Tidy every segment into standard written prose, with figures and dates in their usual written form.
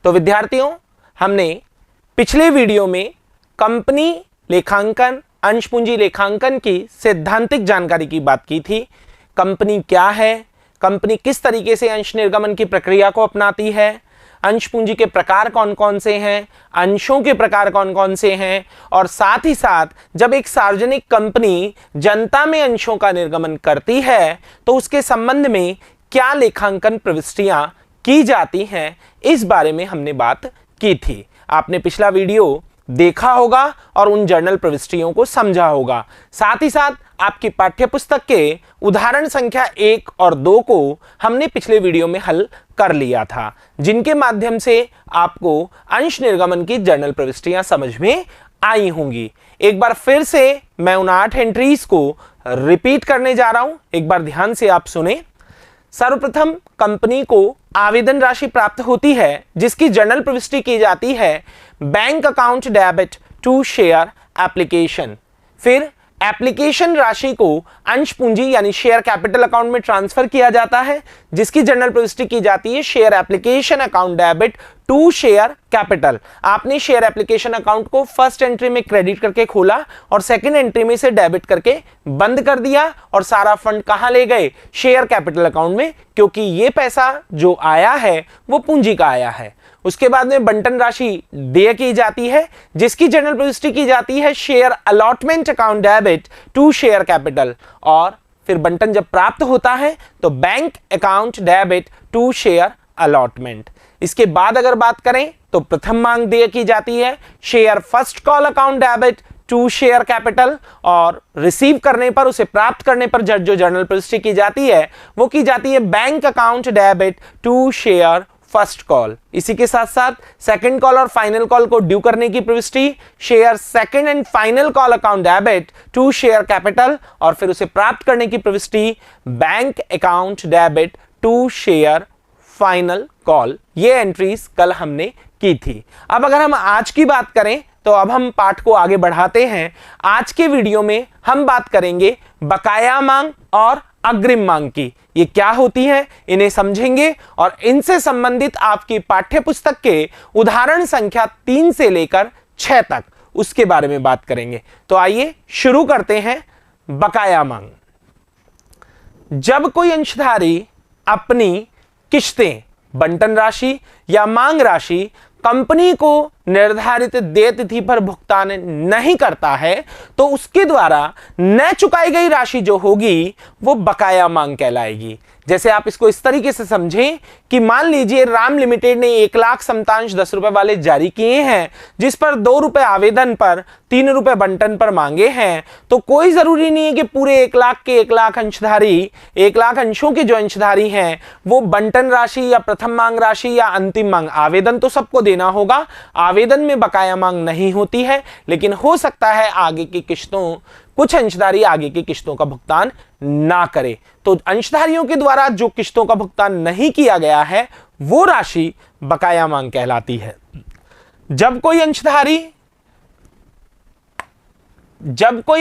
तो विद्यार्थियों, हमने पिछले वीडियो में कंपनी लेखांकन, अंश पूंजी लेखांकन की सैद्धांतिक जानकारी की बात की थी। कंपनी क्या है, कंपनी किस तरीके से अंश निर्गमन की प्रक्रिया को अपनाती है, अंश पूंजी के प्रकार कौन कौन से हैं, अंशों के प्रकार कौन कौन से हैं, और साथ ही साथ जब एक सार्वजनिक कंपनी जनता में अंशों का निर्गमन करती है तो उसके संबंध में क्या लेखांकन प्रविष्टियां की जाती हैं, इस बारे में हमने बात की थी। आपने पिछला वीडियो देखा होगा और उन जर्नल प्रविष्टियों को समझा होगा। साथ ही साथ आपकी पाठ्यपुस्तक के उदाहरण संख्या 1 और 2 को हमने पिछले वीडियो में हल कर लिया था, जिनके माध्यम से आपको अंश निर्गमन की जर्नल प्रविष्टियां समझ में आई होंगी। एक बार फिर से मैं उन 8 एंट्रीज को रिपीट करने जा रहा हूं, एक बार ध्यान से आप सुने। सर्वप्रथम कंपनी को आवेदन राशि प्राप्त होती है जिसकी जर्नल प्रविष्टि की जाती है bank account debit to share application. फिर एप्लीकेशन राशि को अंश पूंजी यानी शेयर कैपिटल अकाउंट में ट्रांसफर किया जाता है जिसकी जर्नल प्रविष्टि की जाती है share application account debit to share capital. आपने शेयर एप्लीकेशन अकाउंट को फर्स्ट एंट्री में क्रेडिट करके खोला और सेकंड एंट्री में से डेबिट करके बंद कर दिया और सारा फंड कहां ले गए, शेयर कैपिटल अकाउंट में, क्योंकि ये पैसा जो आया है वो पूंजी का आया है। उसके बाद में बंटन राशि देय की जाती है जिसकी जर्नल प्रविष्टि की जाती है share allotment account debit to share capital, और फिर बंटन जब प्राप्त होता है तो bank account debit to share allotment. इसके बाद अगर बात करें तो प्रथम मांग देय की जाती है share first call account debit to share capital, और रिसीव करने पर, उसे प्राप्त करने पर जो जर्नल प्रविष्टि की जाती है वो की जाती है bank account debit to share first call. इसी के साथ साथ सेकंड कॉल और फाइनल कॉल को ड्यू करने की प्रविष्टि share second and final call account debit to share capital, और फिर उसे प्राप्त करने की प्रविष्टि bank account debit to share final call. ये एंट्रीज कल हमने की थी। अब अगर हम आज की बात करें तो अब हम पाठ को आगे बढ़ाते हैं। आज के वीडियो में हम बात करेंगे बकाया मांग और अग्रिम मांग की। ये क्या होती है, इन्हें समझेंगे और इनसे संबंधित आपकी पाठ्यपुस्तक के उदाहरण संख्या 3 से लेकर 6 तक उसके बारे में बात करेंगे। तो आइए शुरू करते हैं। बकाया मांग। जब कोई अंशधारी अपनी किश्तें, बंटन राशि या मांग राशि कंपनी को निर्धारित देय तिथि पर भुगतान नहीं करता है तो उसके द्वारा न चुकाई गई राशि जो होगी वो बकाया मांग कहलाएगी। जैसे आप इसको इस तरीके से समझें कि मान लीजिए राम लिमिटेड ने 1 लाख समतांश 10 रुपए वाले जारी किए हैं जिस पर 2 रुपए आवेदन पर 3 रुपए बंटन पर मांगे हैं, तो कोई जरूरी नहीं है कि पूरे 1 लाख के 1 लाख अंशधारी, 1 लाख अंशों के जो अंशधारी हैं वो बंटन राशि या प्रथम मांग राशि या अंतिम मांग, आवेदन तो सबको देना होगा। आवेदन में बकाया मांग नहीं होती है, लेकिन हो सकता है आगे की किश्तों, कुछ अंशधारी आगे की किश्तों का भुगतान ना करे। तो अंशधारियों के द्वारा जो किश्तों का भुगतान नहीं किया गया है वो राशि बकाया मांग कहलाती है। जब कोई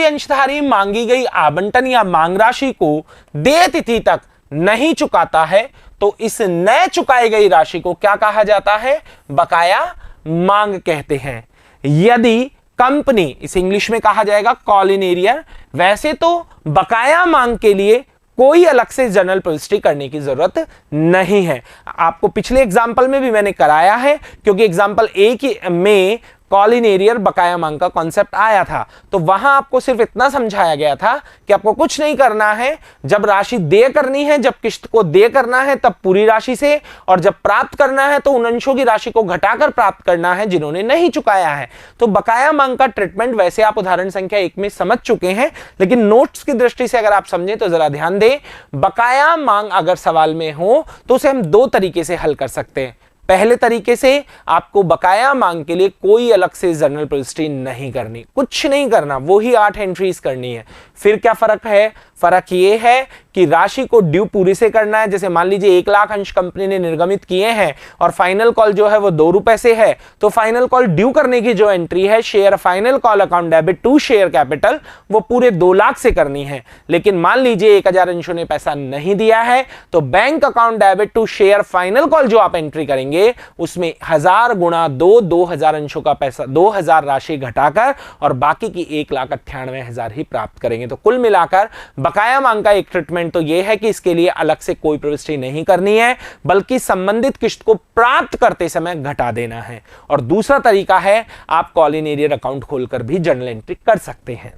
अंशधारी मांगी गई आवंटन या मांग राशि को देय तिथि तक नहीं चुकाता है तो इस न चुकाई गई राशि को क्या कहा जाता है, बकाया मांग कहते हैं। यदि कंपनी, इसे इंग्लिश में कहा जाएगा कॉल इन एरियर, वैसे तो बकाया मांग के लिए कोई अलग से जर्नल प्रविष्टि करने की जरूरत नहीं है। आपको पिछले एग्जाम्पल में भी मैंने कराया है क्योंकि एग्जाम्पल 1 में कॉल इन एरियर बकाया मांग का कॉन्सेप्ट आया था, तो वहां आपको सिर्फ इतना समझाया गया था कि आपको कुछ नहीं करना है। जब राशि देय करनी है, जब किश्त को देय करना है तब पूरी राशि से, और जब प्राप्त करना है तो उन अंशों की राशि को घटाकर प्राप्त करना है जिन्होंने नहीं चुकाया है। तो बकाया मांग का ट्रीटमेंट वैसे आप उदाहरण संख्या 1 में समझ चुके हैं, लेकिन नोट्स की दृष्टि से अगर आप समझें तो जरा ध्यान दें। बकाया मांग अगर सवाल में हो तो उसे हम 2 तरीके से हल कर सकते हैं। पहले तरीके से आपको बकाया मांग के लिए कोई अलग से जर्नल प्रविष्टि नहीं करनी, कुछ नहीं करना, वो ही 8 एंट्रीज करनी है। फिर क्या फर्क है, फर्क ये है कि राशि को ड्यू पूरी से करना है। जैसे मान लीजिए 1 लाख अंश कंपनी ने निर्गमित किए हैं और फाइनल कॉल जो है वो 2 रुपए से है, तो फाइनल कॉल ड्यू करने की जो एंट्री है share final call account debit to share capital, वो पूरे 2 लाख से करनी है। लेकिन मान लीजिए 1000 अंशों ने पैसा नहीं दिया है, तो bank account debit to share final call जो आप एंट्री करेंगे उसमें 1000 गुणा 2000 अंशों का पैसा 2000 राशि घटाकर और बाकी की 1,98,000 ही प्राप्त करेंगे। तो कुल मिलाकर बकाया मांग का एक ट्रीटमेंट तो यह है कि इसके लिए अलग से कोई प्रविष्टि नहीं करनी है, बल्कि संबंधित किस्त को प्राप्त करते समय घटा देना है। और दूसरा तरीका है आप कॉल इन एरियर अकाउंट खोलकर भी जर्नल एंट्री कर सकते हैं।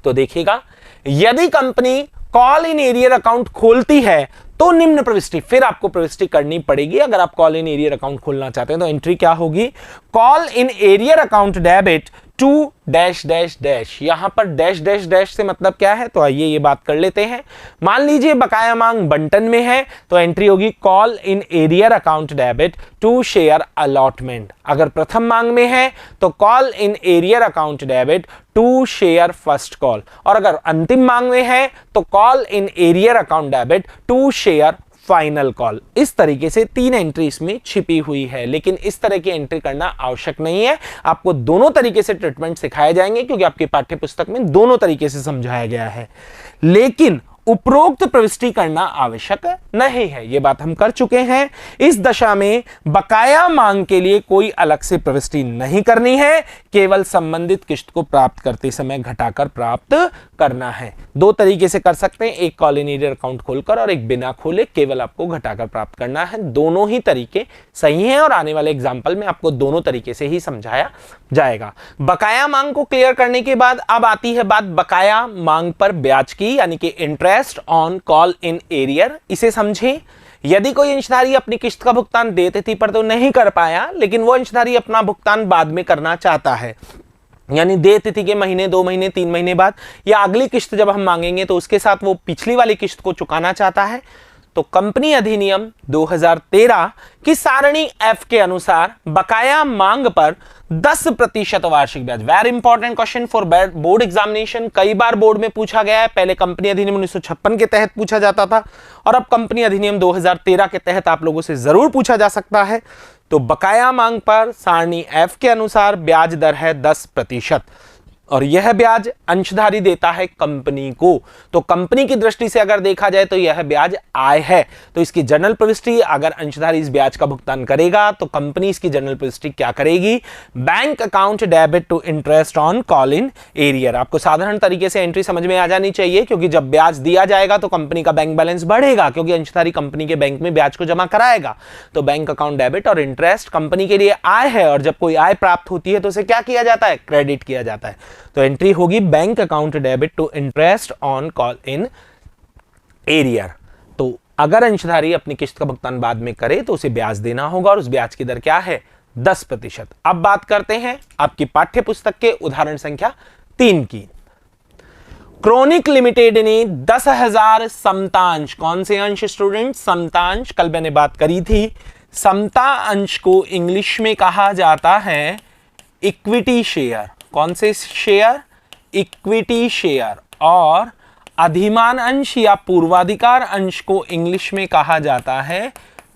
तो देखिएगा, यदि company call in arrear account खोलती है तो निम्न प्रविष्टि फिर आपको प्रविष्टि करनी पड़ेगी। अगर आप कॉल इन एरियर अकाउंट खोलना चाहते हैं तो एंट्री क्या होगी, call in arrear account debit to dash dash dash. यहां पर डैश डैश डैश से मतलब क्या है, तो आइए ये बात कर लेते हैं। मान लीजिए बकाया मांग बंटन में है तो एंट्री होगी call in arrear account debit to share allotment. अगर प्रथम मांग में है तो call in arrear account debit to share first call, और अगर अंतिम मांग में है तो call in arrear account debit to share final call. इस तरीके से 3 एंट्री इसमें छिपी हुई है, लेकिन इस तरह की एंट्री करना आवश्यक नहीं है। आपको दोनों तरीके से ट्रीटमेंट सिखाए जाएंगे क्योंकि आपके पाठ्य पुस्तक में दोनों तरीके से समझाया गया है, लेकिन उपरोक्त प्रविष्टि करना आवश्यक नहीं है। यह बात हम कर चुके हैं। इस दशा में बकाया मांग के लिए कोई अलग से प्रविष्टि नहीं करनी है, केवल संबंधित किस्त को प्राप्त करते समय घटाकर प्राप्त करना है। 2 तरीके से कर सकते हैं, एक कॉल इन एरियर अकाउंट खोलकर और एक बिना खोले केवल आपको घटाकर प्राप्त करना है। दोनों ही तरीके सही हैं और आने वाले एग्जाम्पल में आपको दोनों तरीके से ही समझाया जाएगा। बकाया मांग को क्लियर करने के बाद अब आती है बात बकाया मांग पर ब्याज की, यानी कि interest on call in arrear. इसे समझें, यदि कोई अंशधारी अपनी किस्त का भुगतान देय तिथि पर तो नहीं कर पाया, लेकिन वो अंशधारी अपना भुगतान बाद में करना चाहता है, यानी देय तिथि के महीने, 2 महीने, 3 महीने बाद या अगली किस्त जब हम मांगेंगे तो उसके साथ वो पिछली वाली किस्त को चुकाना चाहता है, तो कंपनी अधिनियम 2013 की सारणी F के अनुसार बकाया मांग पर 10% वार्षिक ब्याज। Very important question for board examination, कई बार बोर्ड में पूछा गया है। पहले कंपनी अधिनियम 1956 के तहत पूछा जाता था और अब कंपनी अधिनियम 2013 के तहत आप लोगों से जरूर पूछा जा सकता है। तो बकाया मांग पर सारणी F के अनुसार ब्याज दर है 10% और यह ब्याज अंशधारी देता है कंपनी को। तो कंपनी की दृष्टि से अगर देखा जाए तो यह ब्याज आय है, तो इसकी जनरल प्रविष्टि, अगर अंशधारी इस ब्याज का भुगतान करेगा तो कंपनी इसकी जनरल प्रविष्टि क्या करेगी, bank account debit to interest on call in arrear. आपको साधारण तरीके से एंट्री समझ में आ जानी चाहिए, क्योंकि जब ब्याज दिया जाएगा तो कंपनी का बैंक बैलेंस बढ़ेगा, क्योंकि अंशधारी कंपनी के बैंक में ब्याज को जमा कराएगा। तो बैंक अकाउंट डेबिट और इंटरेस्ट कंपनी के लिए आय है, और जब कोई आय प्राप्त होती है तो उसे क्या किया जाता है, क्रेडिट किया जाता है। तो एंट्री होगी bank account debit to interest on call in arrear. तो अगर अंशधारी अपनी किस्त का भुगतान बाद में करे तो उसे ब्याज देना होगा और उस ब्याज की दर क्या है, 10%। अब बात करते हैं आपकी पाठ्य पुस्तक के उदाहरण संख्या 3 की। क्रोनिक लिमिटेड ने 10,000 समता अंश, कौन से अंश स्टूडेंट, समता अंश, कल मैंने बात करी थी। समता अंश को इंग्लिश में कहा जाता है इक्विटी शेयर। कौन से शेयर, इक्विटी शेयर। और अधिमान अंश या पूर्वाधिकार अंश को इंग्लिश में कहा जाता है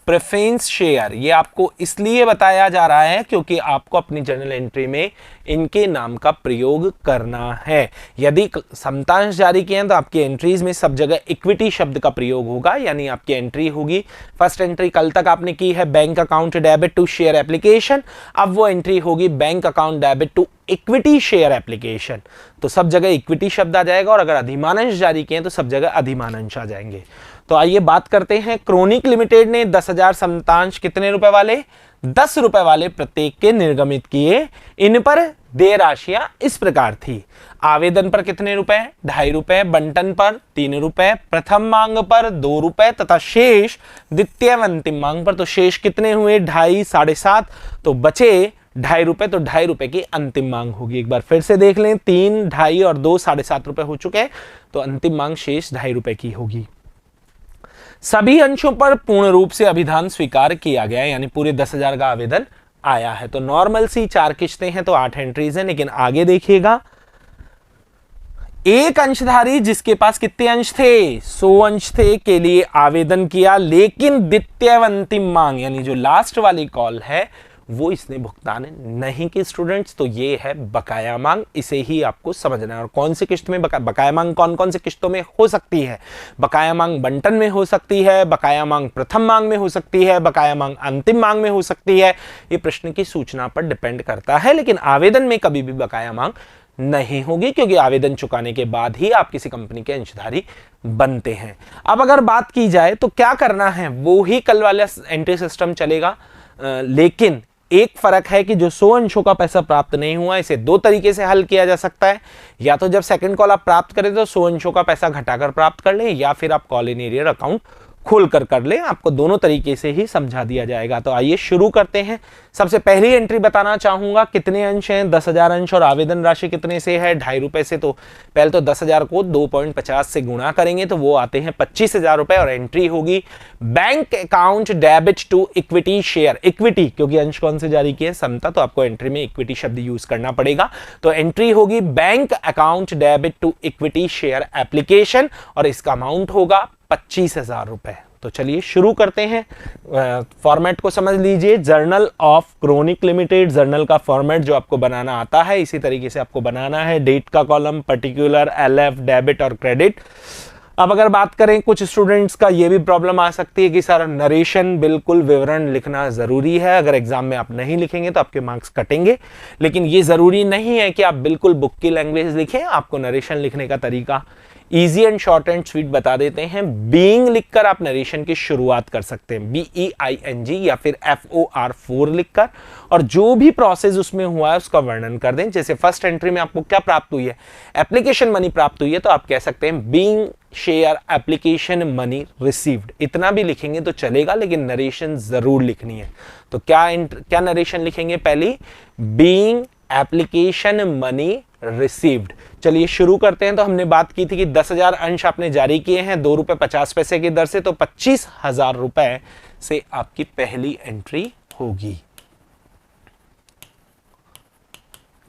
प्रेफरेंस शेयर। ये आपको इसलिए बताया जा रहा है क्योंकि आपको अपनी जर्नल एंट्री में इनके नाम का प्रयोग करना है। यदि समतांश जारी किए हैं तो आपकी एंट्रीज में सब जगह इक्विटी शब्द का प्रयोग होगा, यानी आपकी एंट्री होगी, फर्स्ट एंट्री कल तक आपने की है bank account debit to share application, अब वो एंट्री होगी bank account debit to equity share application. तो सब जगह इक्विटी शब्द आ जाएगा, और अगर अधिमानंश जारी किए तो सब जगह अधिमानंश आ जाएंगे। तो आइए बात करते हैं, क्रोनिक लिमिटेड ने 10,000 समतांश कितने रुपए वाले, 10 रुपए वाले प्रत्येक के निर्गमित किए। इन पर देय राशियां इस प्रकार थी। आवेदन पर कितने रुपए, 2.5 रुपए, बंटन पर 3 रुपए, प्रथम मांग पर 2 रुपए तथा शेष द्वितीय व अंतिम मांग पर। तो शेष कितने हुए, 2.5, 7.5, तो बचे 2.5 रुपए। तो 2.5 रुपए की अंतिम मांग होगी। एक बार फिर से देख लें, 3, 2.5 और 2, 7.5 रुपए हो चुके हैं, तो अंतिम मांग शेष 2.5 रुपए की होगी। सभी अंशों पर पूर्ण रूप से अभिधान स्वीकार किया गया, यानी पूरे 10,000 का आवेदन आया है। तो नॉर्मल सी 4 किस्तें हैं तो 8 एंट्रीज हैं, लेकिन आगे देखिएगा एक अंशधारी जिसके पास कितने अंश थे, 100 अंश थे, के लिए आवेदन किया, लेकिन द्वितीय व अंतिम मांग यानी जो लास्ट वाली कॉल है वो इसने भुगतान नहीं की स्टूडेंट्स। तो ये है बकाया मांग, इसे ही आपको समझना है। और कौन सी किस्त में बकाया मांग कौन कौन सी किस्तों में हो सकती है? बकाया मांग बंटन में हो सकती है, बकाया मांग प्रथम मांग में हो सकती है, बकाया मांग अंतिम मांग में हो सकती है। ये प्रश्न की सूचना पर डिपेंड करता है, लेकिन आवेदन में कभी भी बकाया मांग नहीं होगी, क्योंकि आवेदन चुकाने के बाद ही आप किसी कंपनी के अंशधारी बनते हैं। अब अगर बात की जाए तो क्या करना है, वो ही कल वाला एंट्री सिस्टम चलेगा, लेकिन एक फर्क है कि जो 100 अंशों का पैसा प्राप्त नहीं हुआ, इसे दो तरीके से हल किया जा सकता है। या तो जब सेकंड कॉल आप प्राप्त करें तो 100 अंशों का पैसा घटाकर प्राप्त कर लें, या फिर आप कॉल इन एरियर अकाउंट खोल कर लें। आपको दोनों तरीके से ही समझा दिया जाएगा। तो आइए शुरू करते हैं। सबसे पहली एंट्री बताना चाहूंगा, कितने अंश हैं, 10,000 अंश, और आवेदन राशि कितने से है, 2.5 रुपए से। तो पहले तो 10,000 को 2.50 से गुणा करेंगे तो वो आते हैं 25,000 रुपए, और एंट्री होगी bank account debit to equity share. Equity क्योंकि अंश कौन से जारी किए, समता, तो आपको एंट्री में इक्विटी शब्द यूज करना पड़ेगा। तो एंट्री होगी bank account debit to equity share application, और इसका अमाउंट होगा 25,000 रुपए। तो चलिए शुरू करते हैं। फॉर्मेट को समझ लीजिए, journal of chronic limited, journal का फॉर्मेट जो आपको बनाना आता है इसी तरीके से आपको बनाना है। डेट का कॉलम, पर्टिकुलर, एलएफ, डेबिट और क्रेडिट। अब अगर बात करें, कुछ स्टूडेंट्स का ये भी प्रॉब्लम आ सकती है कि सर नरेशन, बिल्कुल विवरण लिखना जरूरी है, अगर एग्जाम में आप नहीं लिखेंगे तो आपके मार्क्स कटेंगे। लेकिन ये जरूरी नहीं है कि आप बिल्कुल बुक की लैंग्वेज लिखें, आपको नरेशन लिखने का तरीका easy and short and sweet बता देते हैं। बीइंग लिखकर आप नरेशन की शुरुआत कर सकते हैं, BEING, या फिर FOR4 लिखकर, और जो भी प्रोसेस उसमें हुआ है उसका वर्णन कर दें। जैसे फर्स्ट एंट्री में आपको क्या प्राप्त हुई है, एप्लीकेशन मनी प्राप्त हुई है, तो आप कह सकते हैं being share application money received. इतना भी लिखेंगे तो चलेगा, लेकिन नरेशन जरूर लिखनी है। तो क्या नरेशन लिखेंगे, पहली बीइंग एप्लीकेशन मनी रिसीव्ड। चलिए शुरू करते हैं। तो हमने बात की थी कि 10,000 अंश आपने जारी किए हैं 2 रुपए 50 पैसे की दर से, तो 25,000 रुपए से आपकी पहली एंट्री होगी।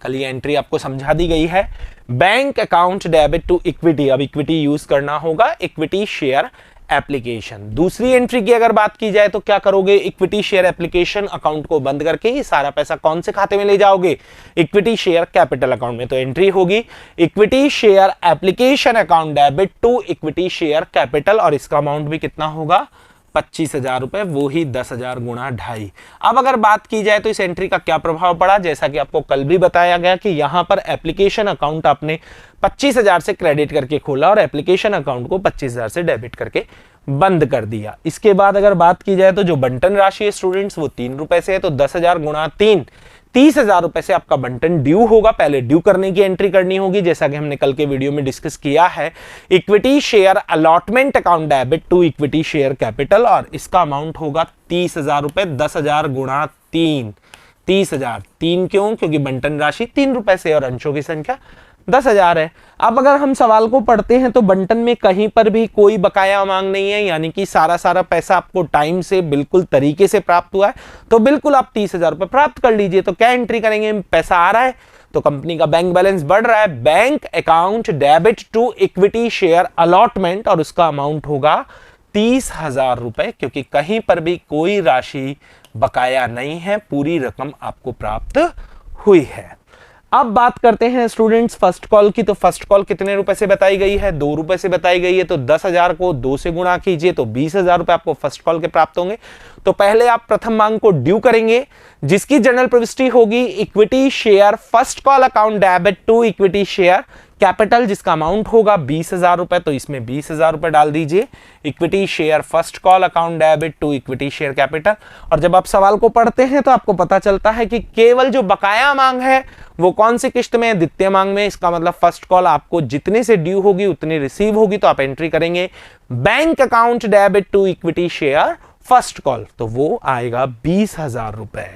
कल ये एंट्री आपको समझा दी गई है। Bank account debit to equity, अब इक्विटी यूज करना होगा, इक्विटी शेयर एप्लीकेशन। दूसरी एंट्री की अगर बात की जाए तो क्या करोगे, इक्विटी शेयर एप्लीकेशन अकाउंट को बंद करके ये सारा पैसा कौन से खाते में ले जाओगे, इक्विटी शेयर कैपिटल अकाउंट में। तो एंट्री होगी equity share application account debit to equity share capital, और इसका अमाउंट भी कितना होगा, 25,000 रुपए, वो ही 10,000 गुणा 2.5। अब अगर बात की जाए तो इस एंट्री का क्या प्रभाव पड़ा, जैसा कि आपको कल भी बताया गया कि यहां पर एप्लीकेशन अकाउंट आपने 25,000 से क्रेडिट करके खोला और एप्लीकेशन अकाउंट को 25,000 से डेबिट करके बंद कर दिया। इसके बाद अगर बात की जाए तो जो बंटन राशि है स्टूडेंट्स वो 3 रुपए से है, तो 10,000 गुणा 3, 30,000 रुपए से आपका बंटन ड्यू होगा। पहले ड्यू करने की एंट्री करनी होगी, जैसा कि हमने कल के वीडियो में डिस्कस किया है, equity share allotment account debit to equity share capital, और इसका अमाउंट होगा 30,000 रुपए। 10,000 गुणा 3, 30,000। 3 क्यों, क्योंकि बंटन राशि 3 रुपए से और अंशों की संख्या 10,000 है। अब अगर हम सवाल को पढ़ते हैं तो बंटन में कहीं पर भी कोई बकाया मांग नहीं है, यानी कि सारा पैसा आपको टाइम से बिल्कुल तरीके से प्राप्त हुआ है, तो बिल्कुल आप 30,000 रुपए प्राप्त कर लीजिए। तो क्या एंट्री करेंगे, पैसा आ रहा है तो कंपनी का बैंक बैलेंस बढ़ रहा है, bank account debit to equity share allotment, और उसका अमाउंट होगा 30,000 रुपए, क्योंकि कहीं पर भी कोई राशि बकाया नहीं है, पूरी रकम आपको प्राप्त हुई है। अब बात करते हैं स्टूडेंट्स फर्स्ट कॉल की। तो फर्स्ट कॉल कितने रुपए से बताई गई है, 2 रुपए से बताई गई है, तो 10,000 को 2 से गुणा कीजिए तो 20,000 रुपए आपको फर्स्ट कॉल के प्राप्त होंगे। तो पहले आप प्रथम मांग को ड्यू करेंगे, जिसकी जनरल प्रविष्टि होगी equity share first call account debit to equity share capital, जिसका अमाउंट होगा 20,000 रुपए। तो इसमें 20,000 रुपए डाल दीजिए, equity share first call account debit to equity share capital. और जब आप सवाल को पढ़ते हैं तो आपको पता चलता है कि केवल जो बकाया मांग है वो कौन सी किस्त में है, द्वितीय मांग में। इसका मतलब फर्स्ट कॉल आपको जितने से ड्यू होगी उतनी रिसीव होगी, तो आप एंट्री करेंगे bank account debit to equity share first call, तो वो आएगा 20,000 रुपए।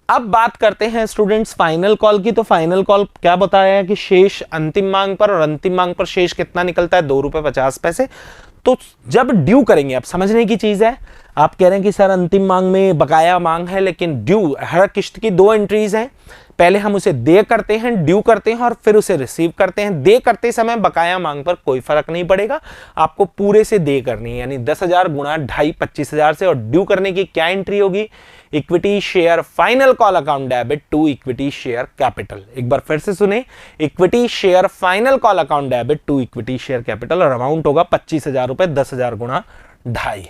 अब बात करते हैं स्टूडेंट्स फाइनल कॉल की। तो फाइनल कॉल क्या बताया है कि शेष अंतिम मांग पर, और अंतिम मांग पर शेष कितना निकलता है, 2 रुपए 50 पैसे। तो जब ड्यू करेंगे, आप समझने की चीज है, आप कह रहे हैं कि सर अंतिम मांग में बकाया मांग है, लेकिन ड्यू, हर किस्त की 2 एंट्रीज हैं। पहले हम उसे दे करते हैं, ड्यू करते हैं और फिर उसे रिसीव करते हैं। दे करते समय बकाया मांग पर कोई फर्क नहीं पड़ेगा, आपको पूरे से दे करनी है, यानी 10,000 गुणा 2.5 25,000 से। और ड्यू करने की क्या एंट्री होगी? Equity share final call account debit to equity share capital. एक बार फिर से सुने, equity share final call account debit to equity share capital, और अमाउंट होगा 25,000 रुपए, 10,000 गुणा 2.5।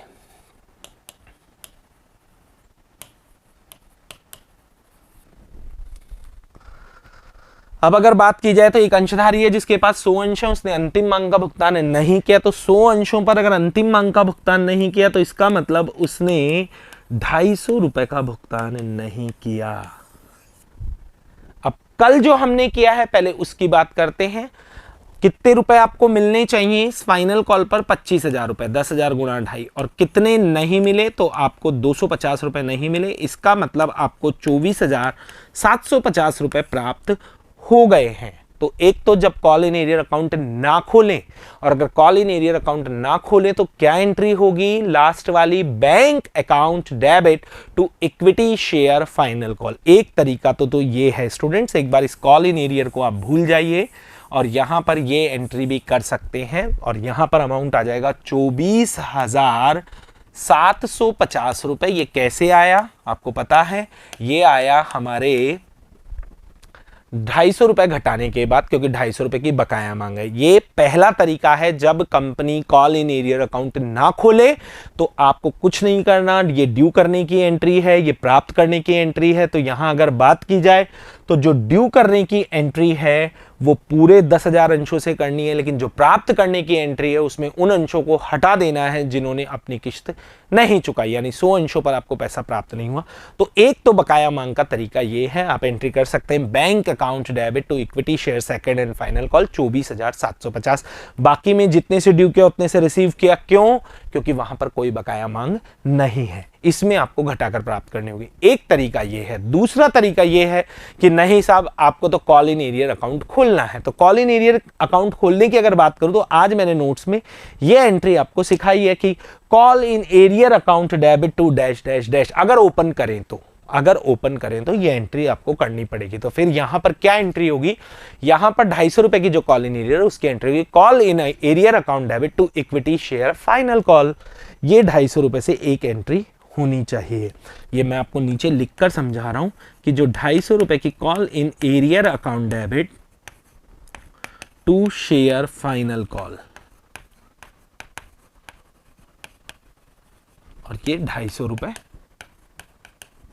अब अगर बात की जाए तो एक अंशधारी है जिसके पास 100 अंश है, उसने अंतिम मांग का भुगतान नहीं किया। तो 100 अंशों पर अगर अंतिम मांग का भुगतान नहीं किया तो इसका मतलब उसने 250 रुपए का भुगतान नहीं किया। अब कल जो हमने किया है पहले उसकी बात करते हैं। कितने रुपए आपको मिलने चाहिए इस फाइनल कॉल पर? 25,000 रुपए, 10,000 गुणा 2.5। और कितने नहीं मिले? तो आपको 250 रुपए नहीं मिले। इसका मतलब आपको 24,750 रुपए प्राप्त हो गए हैं। तो एक तो जब कॉल इन एरियर अकाउंट ना खोलें, और अगर कॉल इन एरियर अकाउंट ना खोलें तो क्या एंट्री होगी? लास्ट वाली, bank account debit to equity share final call. एक तरीका तो ये है स्टूडेंट्स, एक बार इस कॉल इन एरियर को आप भूल जाइए और यहां पर ये एंट्री भी कर सकते हैं, और यहां पर अमाउंट आ जाएगा 24,750 रुपए। ये कैसे आया आपको पता है? ये आया हमारे 250 रुपए घटाने के बाद, क्योंकि 250 रुपए की बकाया मांग है। ये पहला तरीका है, जब company call in arrear account ना खोले तो आपको कुछ नहीं करना। ये ड्यू करने की एंट्री है, ये प्राप्त करने की एंट्री है। तो यहां अगर बात की जाए तो जो ड्यू करने की एंट्री है वो पूरे 10,000 अंशों से करनी है, लेकिन जो प्राप्त करने की एंट्री है उसमें उन अंशों को हटा देना है जिन्होंने अपनी किस्त नहीं चुकाई, यानी 100 अंशों पर आपको पैसा प्राप्त नहीं हुआ। तो एक तो बकाया मांग का तरीका ये है, आप एंट्री कर सकते हैं bank account debit to equity share second and final call 24,750। बाकी में जितने से ड्यू किया उतने से रिसीव किया। क्यों? क्योंकि वहां पर कोई बकाया मांग नहीं है, इसमें आपको घटाकर प्राप्त करनी होगी। एक तरीका यह है। दूसरा तरीका यह है कि नहीं साहब, आपको तो कॉल इन एरियर अकाउंट खोलना है। तो कॉल इन एरियर अकाउंट खोलने की अगर बात करूं तो आज मैंने नोट्स में यह एंट्री आपको सिखाई है कि call in arrear account debit to dash dash dash. अगर ओपन करें तो ये एंट्री आपको करनी पड़ेगी। तो फिर यहां पर क्या एंट्री होगी? यहां पर 250 रुपए की जो कॉल इन एरियर उसकी एंट्री होगी call in arrear account debit to equity share final call. ये 250 रुपए से एक एंट्री होनी चाहिए। ये मैं आपको नीचे लिखकर समझा रहा हूं कि जो 250 रुपए की call in arrear account debit to share final call, और ये 250 रुपए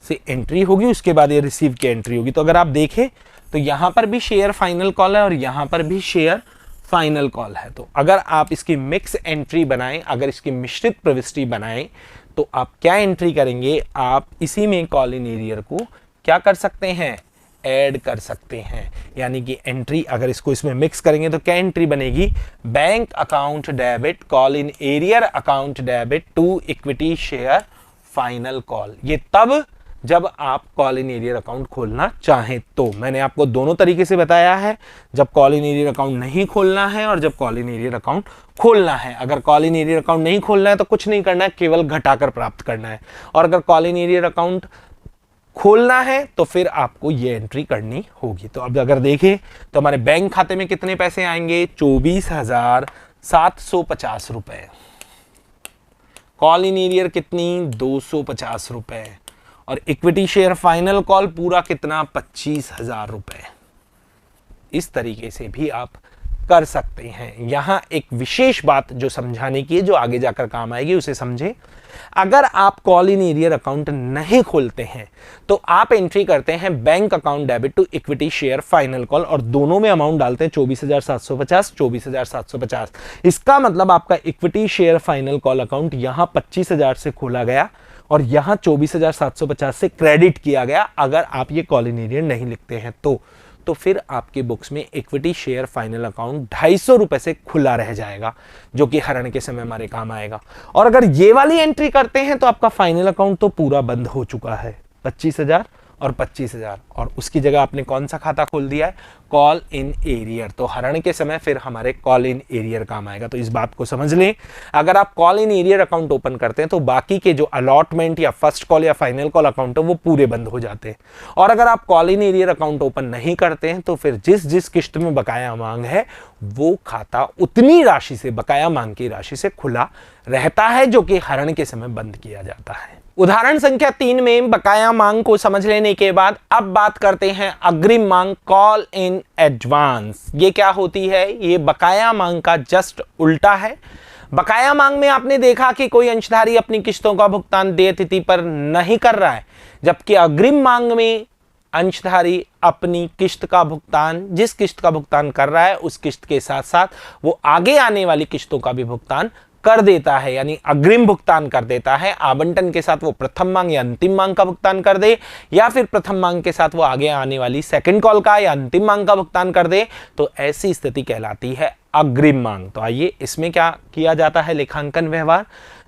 से एंट्री होगी, उसके बाद ये रिसीव की एंट्री होगी। तो अगर आप देखें तो यहां पर भी शेयर फाइनल कॉल है और यहां पर भी शेयर फाइनल कॉल है। तो अगर आप इसकी मिक्स एंट्री बनाएं, अगर इसकी मिश्रित प्रविष्टि बनाएं, तो आप क्या एंट्री करेंगे? आप इसी में कॉल इन एरियर को क्या कर सकते हैं? ऐड कर सकते हैं। यानी कि एंट्री अगर इसको इसमें मिक्स करेंगे तो क्या एंट्री बनेगी? Bank account debit call in arrear account debit to equity share final call. ये तब जब आप कॉल इन एरियर अकाउंट खोलना चाहें। तो मैंने आपको दोनों तरीके से बताया है, जब कॉल इन एरियर अकाउंट नहीं खोलना है और जब कॉल इन एरियर अकाउंट खोलना है। अगर कॉल इन एरियर अकाउंट नहीं खोलना है तो कुछ नहीं करना है, केवल घटाकर प्राप्त करना है। और अगर कॉल इन एरियर अकाउंट खोलना है तो फिर आपको ये एंट्री करनी होगी। तो अब अगर देखें तो हमारे बैंक खाते में कितने पैसे आएंगे? 24,750 रुपए। कॉल इन एरियर कितनी? 250 रुपए। और इक्विटी शेयर फाइनल कॉल पूरा कितना? 25,000 रुपए। इस तरीके से भी आप कर सकते हैं। यहां एक विशेष बात जो समझाने की है, जो आगे जाकर काम आएगी, उसे समझें। अगर आप कॉल इन एरियर अकाउंट नहीं खोलते हैं तो आप एंट्री करते हैं bank account debit to equity share final call, और दोनों में अमाउंट डालते हैं 24,750, 24,750। इसका मतलब आपका equity share final call account यहां 25,000 से खोला गया और यहां 24,750 से क्रेडिट किया गया। अगर आप ये कॉल इन एरियर नहीं लिखते हैं तो फिर आपके बुक्स में इक्विटी शेयर फाइनल अकाउंट 250 रुपए से खुला रह जाएगा, जो कि हरण के समय हमारे काम आएगा। और अगर ये वाली एंट्री करते हैं तो आपका फाइनल अकाउंट तो पूरा बंद हो चुका है, 25,000 और 25,000, और उसकी जगह आपने कौन सा खाता खोल दिया है? कॉल इन एरियर, तो हरण के समय फिर हमारे कॉल इन एरियर काम आएगा। तो इस बात को समझ लें, अगर आप call in arrear account open करते हैं तो बाकी के जो अलॉटमेंट या फर्स्ट कॉल या फाइनल कॉल अकाउंट है वो पूरे बंद हो जाते हैं। और अगर आप call in arrear account open नहीं करते हैं तो फिर जिस जिस किस्त में बकाया मांग है वो खाता उतनी राशि से, बकाया मांग की राशि से खुला रहता है, जो कि हरण के समय बंद किया जाता है। उदाहरण संख्या 3 में बकाया मांग को समझ लेने के बाद अब बात करते हैं अग्रिम मांग, कॉल इन एडवांस। ये क्या होती है? ये बकाया मांग का जस्ट उल्टा है। बकाया मांग में आपने देखा कि कोई अंशधारी अपनी किस्तों का भुगतान देय तिथि पर नहीं कर रहा है, जबकि अग्रिम मांग में अंशधारी अपनी किस्त का भुगतान, जिस किस्त का भुगतान कर रहा है उस किस्त के साथ साथ वो आगे आने वाली किस्तों का भी भुगतान कर देता है, यानी अग्रिम भुगतान कर देता है। आवंटन के साथ वो प्रथम मांग या अंतिम मांग का भुगतान कर दे, या फिर प्रथम मांग के साथ वो आगे आने वाली सेकंड कॉल का या अंतिम मांग का भुगतान कर दे, तो ऐसी स्थिति कहलाती है अग्रिम मांग। तो आइए इसमें क्या किया जाता है लेखांकन व्यवहार।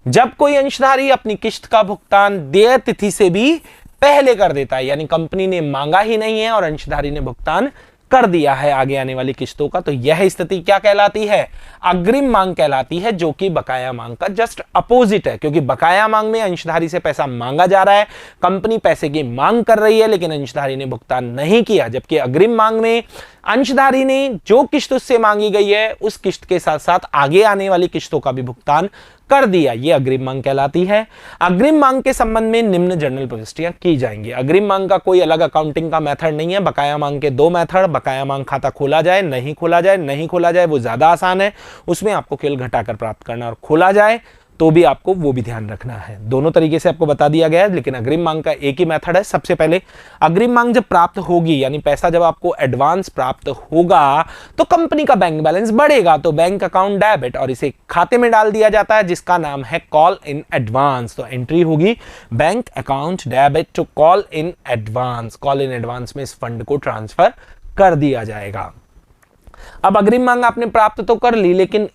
जब कोई अंशधारी अपनी किस्त का भुगतान देय तिथि से भी पहले कर देता है, यानी कंपनी ने मांगा ही नहीं है और अंशधारी ने भुगतान कर दिया है आगे आने वाली किस्तों का, तो यह स्थिति क्या कहलाती है? अग्रिम मांग कहलाती है, जो कि बकाया मांग का जस्ट अपोजिट है। क्योंकि बकाया मांग में अंशधारी से पैसा मांगा जा रहा है, कंपनी पैसे की मांग कर रही है लेकिन अंशधारी ने भुगतान नहीं किया, जबकि अग्रिम मांग में अंशधारी ने जो किस्त उससे मांगी गई है उस किस्त के साथ साथ आगे आने वाली किस्तों का भी भुगतान कर दिया। ये अग्रिम मांग कहलाती है। अग्रिम मांग के संबंध में निम्न जनरल प्रविष्टियां की जाएंगी। अग्रिम मांग का कोई अलग अकाउंटिंग का मेथड नहीं है। बकाया मांग के 2 मेथड, बकाया मांग खाता खोला जाए, नहीं खोला जाए। नहीं खोला जाए वो ज्यादा आसान है, उसमें आपको केवल घटाकर प्राप्त करना, और खोला जाए तो भी आपको वो भी ध्यान रखना है। दोनों तरीके से आपको बता दिया गया है, लेकिन अग्रिम मांग का एक ही मेथड है। सबसे पहले अग्रिम मांग जब प्राप्त होगी, यानी पैसा जब आपको एडवांस प्राप्त होगा तो कंपनी का बैंक बैलेंस बढ़ेगा, तो बैंक अकाउंट डेबिट और इसे खाते में डाल दिया जाता है जिसका नाम है कॉल इन एडवांस। तो एंट्री होगी bank account debit to call in advance. Call in advance में इस फंड को ट्रांसफर कर दिया जाएगा। अब अग्रिम मांग आपने प्राप्त तो कर ली, लेकिन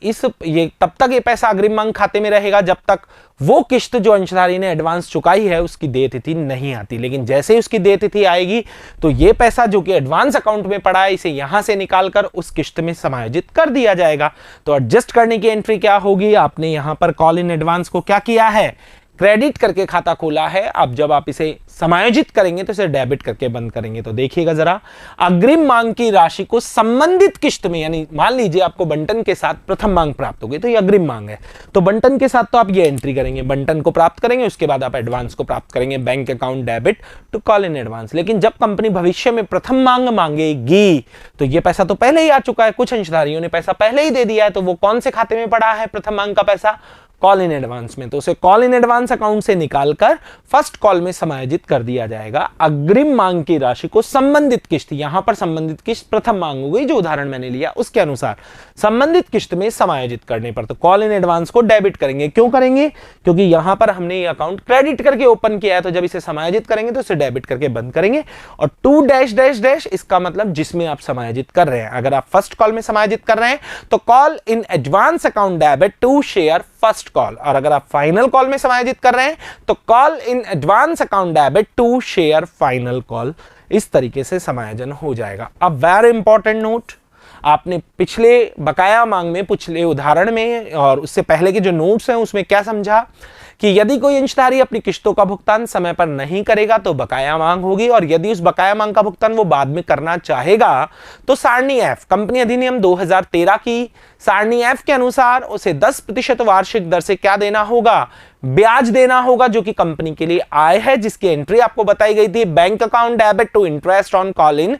तब तक ये पैसा अग्रिम मांग खाते में रहेगा जब तक वो किस्त जो अंशधारी ने एडवांस चुकाई है उसकी देय तिथि नहीं आती। लेकिन जैसे ही उसकी देय तिथि आएगी तो ये पैसा जो कि एडवांस अकाउंट में पड़ा है इसे यहां से निकालकर उस किस्त में समायोजित कर दिया जाएगा। तो एडजस्ट करने की एंट्री क्या होगी? आपने यहां पर कॉल इन एडवांस को क्या किया है? क्रेडिट करके खाता खोला है। अब जब आप इसे समायोजित करेंगे तो इसे डेबिट करके बंद करेंगे। तो देखिएगा जरा, अग्रिम मांग की राशि को संबंधित किस्त में, यानी मान लीजिए आपको बंटन के साथ प्रथम मांग प्राप्त हो गई तो ये अग्रिम मांग है, तो बंटन के साथ तो आप ये एंट्री करेंगे, बंटन को प्राप्त करेंगे, उसके बाद आप एडवांस को प्राप्त करेंगे, bank account debit to call in advance. लेकिन जब कंपनी भविष्य में प्रथम मांग मांगेगी तो ये पैसा तो पहले ही आ चुका है, कुछ अंशधारियों ने पैसा पहले ही दे दिया है, तो वो कौन से खाते में पड़ा है प्रथम मांग का पैसा? कॉल इन एडवांस में। तो उसे कॉल इन एडवांस अकाउंट से निकालकर फर्स्ट कॉल में समायोजित कर दिया जाएगा। अग्रिम मांग की राशि को संबंधित किस्त, यहां पर संबंधित किस्त प्रथम मांग हो गई जो उदाहरण मैंने लिया उसके अनुसार, संबंधित किस्त में समायोजित करने पर तो कॉल इन एडवांस को डेबिट करेंगे। क्यों करेंगे? क्योंकि यहां पर हमने ये अकाउंट क्रेडिट करके ओपन किया है, तो जब इसे समायोजित करेंगे तो इसे डेबिट करके बंद करेंगे। और 2 इसका मतलब जिसमें आप समायोजित कर रहे हैं। अगर आप फर्स्ट कॉल में समायोजित कर रहे हैं तो call in advance account debit to share first call, और अगर आप फाइनल कॉल में समायोजित कर रहे हैं तो call in advance account debit to share final call. इस तरीके से समायोजन हो जाएगा। अब वेरी इंपॉर्टेंट नोट, आपने पिछले बकाया मांग में, पिछले उदाहरण में और उससे पहले के जो नोट्स हैं उसमें क्या समझा कि यदि कोई अंशधारी अपनी किस्तों का भुगतान समय पर नहीं करेगा तो बकाया मांग होगी, और यदि उस बकाया मांग का भुगतान वो बाद में करना चाहेगा तो सारणी एफ, कंपनी अधिनियम 2013 की सारणी एफ के अनुसार उसे 10% वार्षिक दर से क्या देना होगा? ब्याज देना होगा, जो कि कंपनी के लिए आय है, जिसकी एंट्री आपको बताई गई थी bank account debit to interest on call in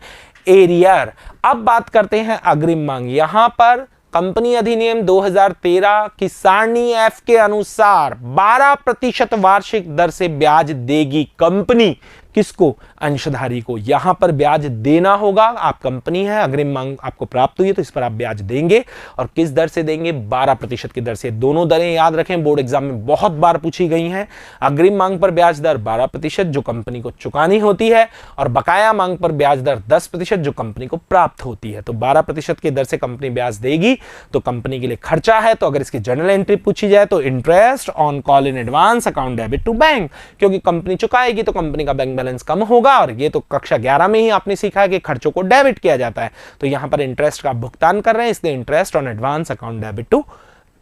arrear. अब बात करते हैं अग्रिम मांग। यहां पर कंपनी अधिनियम 2013 की सारणी एफ के अनुसार 12% वार्षिक दर से ब्याज देगी कंपनी। किसको? अंशधारी को। यहां पर ब्याज देना होगा। आप कंपनी है, अग्रिम मांग आपको प्राप्त हुई है तो इस पर आप ब्याज देंगे, और किस दर से देंगे? 12% की दर से। दोनों दरें याद रखें, बोर्ड एग्जाम में बहुत बार पूछी गई हैं। अग्रिम मांग पर ब्याज दर 12% जो कंपनी को चुकानी होती है, और बकाया मांग पर ब्याज दर 10% जो कंपनी को प्राप्त होती है। तो 12% की दर से कंपनी ब्याज देगी तो कंपनी के लिए खर्चा है। तो अगर इसकी जर्नल एंट्री पूछी जाए तो interest on call in advance account debit to bank, क्योंकि कंपनी चुकाएगी तो कंपनी का बैंक बैलेंस कम होगा, होगा, और ये तो कक्षा 11 में ही आपने सीखा है कि खर्चों को डेबिट किया जाता है। तो यहां पर इंटरेस्ट का भुगतान कर रहे हैं, इसलिए interest on advance account debit to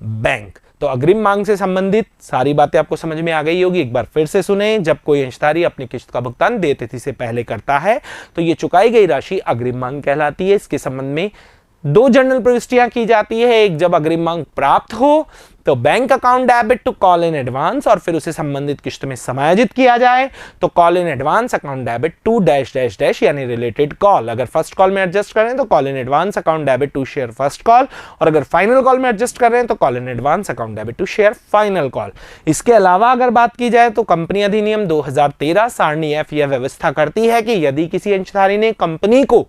bank. तो अग्रिम मांग से संबंधित सारी बातें आपको समझ में आ गई होगी। एक बार फिर से सुने, जब कोई अंशधारी अपनी किस्त का भुगतान देय तिथि से पहले करता है तो ये चुकाई गई राशि अग्रिम मांग कहलाती है। इसके संबंध में दो जनरल प्रविष्टियां की जाती है। एक, जब अग्रिम मांग प्राप्त हो तो bank account debit to call in advance, और फिर उसे संबंधित किस्त में समायोजित किया जाए तो call in advance account debit to dash dash dash यानी रिलेटेड कॉल। अगर फर्स्ट कॉल में एडजस्ट करें तो call in advance account debit to share first call, और अगर फाइनल कॉल में एडजस्ट कर रहे हैं तो call in advance account debit to share final call. इसके अलावा अगर बात की जाए तो कंपनी अधिनियम 2013 सारणी F यह व्यवस्था करती है कि यदि किसी अंशधारी ने कंपनी को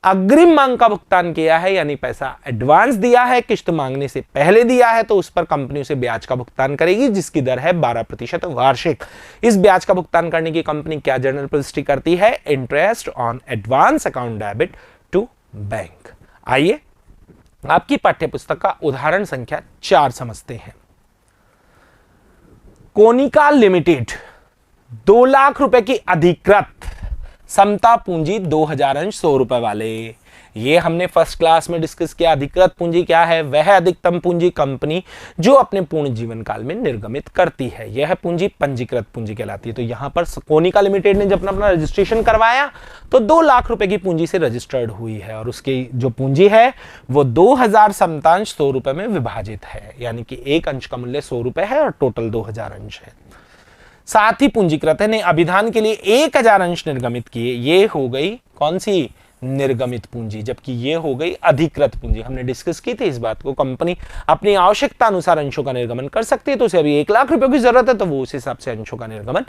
अग्रिम मांग का भुगतान किया है, यानी पैसा एडवांस दिया है, किस्त मांगने से पहले दिया है, तो उस पर कंपनी उसे ब्याज का भुगतान करेगी, जिसकी दर है 12% वार्षिक। इस ब्याज का भुगतान करने की कंपनी क्या जनरल प्रविष्टि करती है? Interest on advance account debit to bank. आइए आपकी पाठ्यपुस्तक का उदाहरण संख्या 4 समझते हैं। कोनिका लिमिटेड 2 लाख रुपए की अधिकृत समता पूंजी 2000 अंश 100 रुपए वाले, ये हमने फर्स्ट क्लास में डिस्कस किया। अधिकृत पूंजी क्या है? वह अधिकतम पूंजी कंपनी जो अपने पूर्ण जीवन काल में निर्गमित करती है, यह पूंजी पंजीकृत पूंजी कहलाती है। तो यहां पर कोनिका लिमिटेड ने जब अपना रजिस्ट्रेशन करवाया तो 2 लाख रुपए की पूंजी से रजिस्टर्ड हुई है, और उसकी जो पूंजी है वो 2000 समतांश 100 रुपए में विभाजित है, यानी कि एक अंश का मूल्य 100 रुपए है और टोटल 2000 अंश है। साथ ही पूंजीकृत ने अभिधान के लिए 1000 अंश निर्गमित किए, ये हो गई कौन सी? निर्गमित पूंजी, जबकि ये हो गई अधिकृत पूंजी। हमने डिस्कस की थी इस बात को। कंपनी अपनी आवश्यकता अनुसार अंशों का निर्गमन कर सकती है, तो उसे अभी 1 लाख रुपए की जरूरत है तो वो उस हिसाब से अंशों का निर्गमन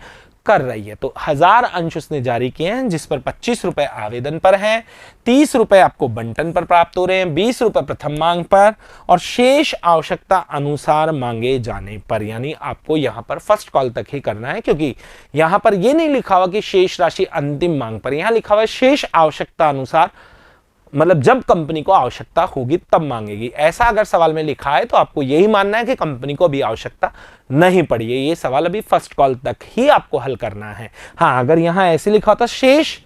कर रही है। तो 1000 अंश उसने जारी किए हैं, जिस पर 25 रुपए आवेदन पर हैं, 30 रुपए आपको बंटन पर प्राप्त हो रहे हैं, 20 रुपए प्रथम मांग पर, और शेष आवश्यकता अनुसार मांगे जाने पर। यानी आपको यहां पर फर्स्ट कॉल तक ही करना है, क्योंकि यहां पर यह नहीं लिखा हुआ कि शेष राशि अंतिम मांग पर, यहां लिखा हुआ है शेष आवश्यकता अनुसार, मतलब जब कंपनी को आवश्यकता होगी तब मांगेगी। ऐसा अगर सवाल में लिखा है तो आपको यही मानना है कि कंपनी को अभी आवश्यकता नहीं पड़ी है। ये सवाल अभी फर्स्ट कॉल तक ही आपको हल करना है। हाँ, अगर यहां ऐसे लिखा होता शेष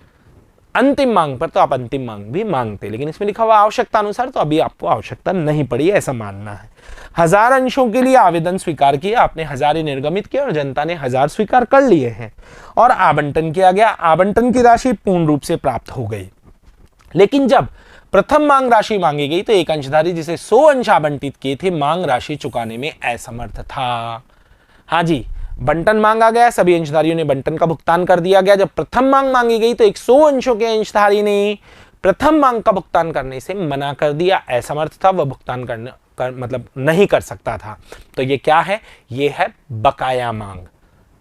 अंतिम मांग पर तो आप अंतिम मांग भी मांगते, लेकिन इसमें लिखा हुआ आवश्यकता अनुसार, तो अभी आपको आवश्यकता नहीं पड़ी है, ऐसा मानना है। 1000 अंशों के लिए आवेदन स्वीकार किया, आपने 1000 ही निर्गमित किया और जनता ने 1000 स्वीकार कर लिए हैं, और आवंटन किया गया। आवंटन की राशि पूर्ण रूप से प्राप्त हो गई, लेकिन जब प्रथम मांग राशि मांगी गई तो एक अंशधारी जिसे 100 अंश आवंटित किए थे मांग राशि चुकाने में असमर्थ था। हाँ जी, बंटन मांगा गया, सभी अंशधारियों ने बंटन का भुगतान कर दिया गया। जब प्रथम मांग मांगी गई तो 100 अंशों के अंशधारी ने प्रथम मांग का भुगतान करने से मना कर दिया, असमर्थ था, वह भुगतान मतलब नहीं कर सकता था। तो ये क्या है? ये है बकाया मांग।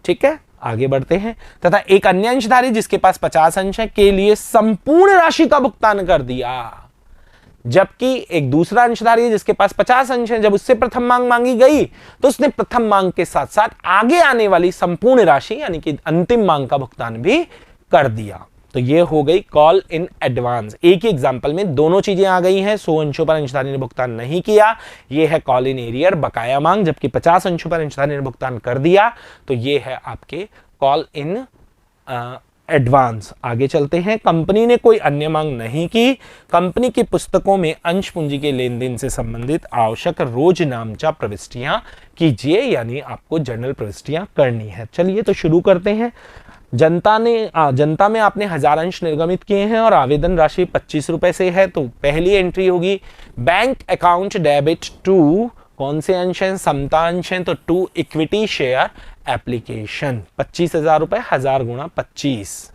ठीक है, आगे बढ़ते हैं। तथा एक अन्य अंशधारी जिसके पास 50 अंश है के लिए संपूर्ण राशि का भुगतान कर दिया, जबकि एक दूसरा अंशधारी है जिसके पास 50 अंश है, जब उससे प्रथम मांग मांगी गई तो उसने प्रथम मांग के साथ साथ आगे आने वाली संपूर्ण राशि यानी कि अंतिम मांग का भुगतान भी कर दिया। तो ये हो गई कॉल इन एडवांस। एक ही एग्जांपल में दोनों चीजें आ गई हैं। 100 अंशों पर अंशधारी ने भुगतान नहीं किया, ये है कॉल इन एरियर बकाया मांग, जबकि 50 अंशों पर अंशधारी ने भुगतान कर दिया, तो ये है आपके कॉल इन एडवांस। आगे चलते हैं। कंपनी ने कोई अन्य मांग नहीं की। कंपनी की पुस्तकों में अंश पूंजी के लेन देन से संबंधित आवश्यक रोजनामचा प्रविष्टियां कीजिए, यानी आपको जर्नल प्रविष्टियां करनी है। चलिए तो शुरू करते हैं। जनता में आपने 1000 अंश निर्गमित किए हैं और आवेदन राशि 25 रुपए से है, तो पहली एंट्री होगी बैंक अकाउंट डेबिट टू, कौन से अंश हैं? समता अंश हैं, तो टू इक्विटी शेयर एप्लीकेशन। 25,000 रुपए, 1000 गुणा 25।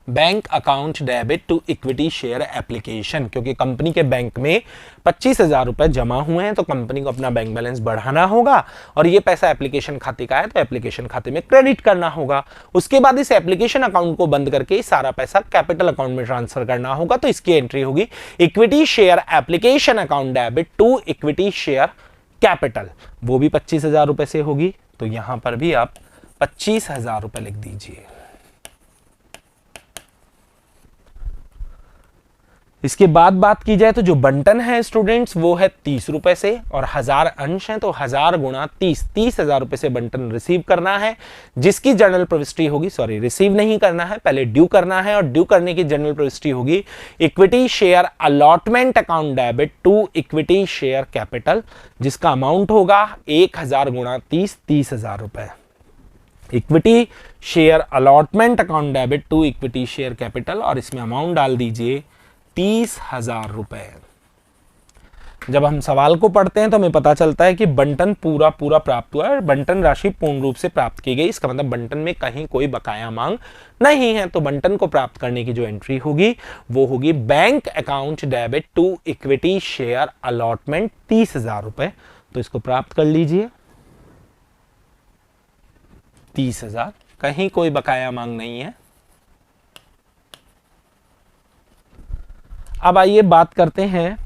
Bank account debit to equity share application, क्योंकि कंपनी के बैंक में 25,000 रुपए जमा हुए हैं तो कंपनी को अपना बैंक बैलेंस बढ़ाना होगा, और ये पैसा एप्लीकेशन खाते का है तो एप्लीकेशन खाते में क्रेडिट करना होगा। उसके बाद इस एप्लीकेशन अकाउंट को बंद करके सारा पैसा कैपिटल अकाउंट में ट्रांसफर करना होगा, तो इसकी एंट्री होगी equity share application account debit to equity share capital, वो भी 25,000 रुपए से होगी। तो यहां पर भी आप 25,000 रुपए लिख दीजिए। इसके बाद बात की जाए तो जो बंटन है स्टूडेंट्स वो है 30 रुपए से, और 1000 अंश है तो 1000 गुणा 30,000 रुपए से बंटन रिसीव करना है, जिसकी जनरल प्रविष्टि होगी, सॉरी रिसीव नहीं करना है, पहले ड्यू करना है, और ड्यू करने की जनरल प्रविष्टि होगी equity share allotment account debit to equity share capital, जिसका अमाउंट होगा 1000 गुणा 30,000 रुपए। Equity share allotment account debit to equity share capital, और इसमें अमाउंट डाल दीजिए 30,000 रुपए। जब हम सवाल को पढ़ते हैं तो हमें पता चलता है कि बंटन पूरा प्राप्त हुआ है, बंटन राशि पूर्ण रूप से प्राप्त की गई, इसका मतलब बंटन में कहीं कोई बकाया मांग नहीं है। तो बंटन को प्राप्त करने की जो एंट्री होगी वो होगी bank account debit to equity share allotment 30,000 रुपए। तो इसको प्राप्त कर लीजिए 30,000, कहीं कोई बकाया मांग नहीं है। अब आइए बात करते हैं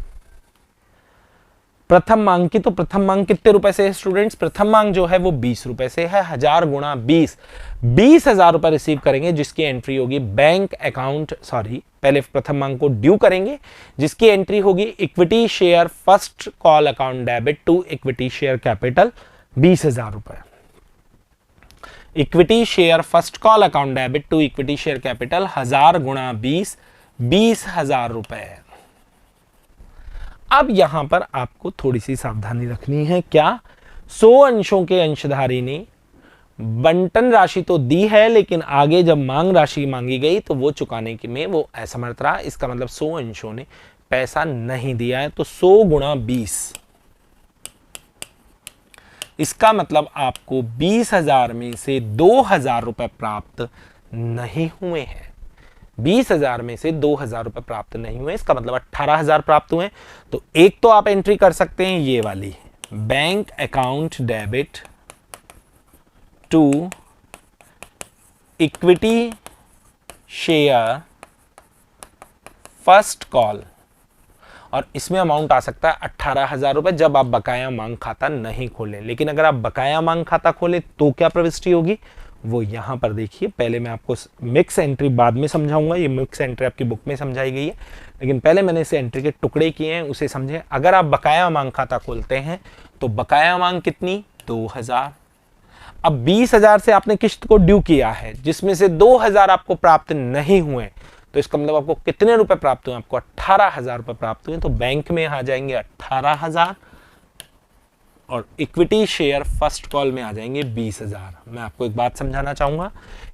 प्रथम मांग की। तो प्रथम मांग कितने रुपए से है स्टूडेंट्स? प्रथम मांग जो है वो 20 रुपए से है। 1000 गुणा 20,000 रुपए रिसीव करेंगे, जिसकी एंट्री होगी बैंक अकाउंट, सॉरी पहले प्रथम मांग को ड्यू करेंगे, जिसकी एंट्री होगी equity share first call account debit to equity share capital 20,000 रुपए। Equity share first call account debit to equity share capital 1000 गुणा 20,000 रुपए। अब यहां पर आपको थोड़ी सी सावधानी रखनी है। क्या 100 अंशों के अंशधारी ने बंटन राशि तो दी है, लेकिन आगे जब मांग राशि मांगी गई तो वो चुकाने में वो असमर्थ रहा। इसका मतलब 100 अंशों ने पैसा नहीं दिया है। तो 100 गुणा 20, इसका मतलब आपको 20,000 में से 2,000 रुपए प्राप्त नहीं हुए हैं। 20,000 में से 2,000 रुपए प्राप्त नहीं हुए, इसका मतलब 18,000 प्राप्त हुए। तो एक तो आप एंट्री कर सकते हैं ये वाली, bank account debit to equity share first call, और इसमें अमाउंट आ सकता है 18,000 रुपए जब आप बकाया मांग खाता नहीं खोलें। लेकिन अगर आप बकाया मांग खाता खोलें तो क्या प्रविष्टि होगी वो यहां पर देखिए। पहले मैं आपको मिक्स एंट्री बाद में समझाऊंगा, ये मिक्स एंट्री आपकी बुक में समझाई गई है, लेकिन पहले मैंने इसे एंट्री के टुकड़े किए हैं, उसे समझें। अगर आप बकाया मांग खाता खोलते हैं तो बकाया मांग कितनी? 2,000। अब 20,000 से आपने किस्त को ड्यू किया है, जिसमें से 2,000 आपको प्राप्त नहीं हुए, तो इसका मतलब आपको कितने रुपए प्राप्त हुए? आपको 18,000 रुपए प्राप्त हुए। तो बैंक में आ जाएंगे 18,000, और इक्विटी शेयर फर्स्ट कॉल में आ जाएंगे 20,000। मैं आपको एक बात समझाना चाहूंगा,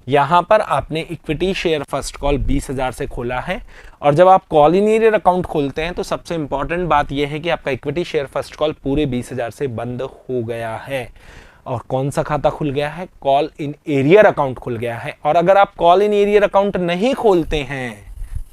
यहां पर आपने इक्विटी शेयर फर्स्ट कॉल 20,000 से खोला है, और जब आप कॉल इन एरियर अकाउंट खोलते हैं तो सबसे इंपॉर्टेंट बात यह है कि आपका इक्विटी शेयर फर्स्ट कॉल पूरे 20,000 से बंद हो गया है। और कौन सा खाता खुल गया है? कॉल इन एरियर अकाउंट खुल गया है। और अगर आप कॉल इन एरियर अकाउंट नहीं खोलते हैं,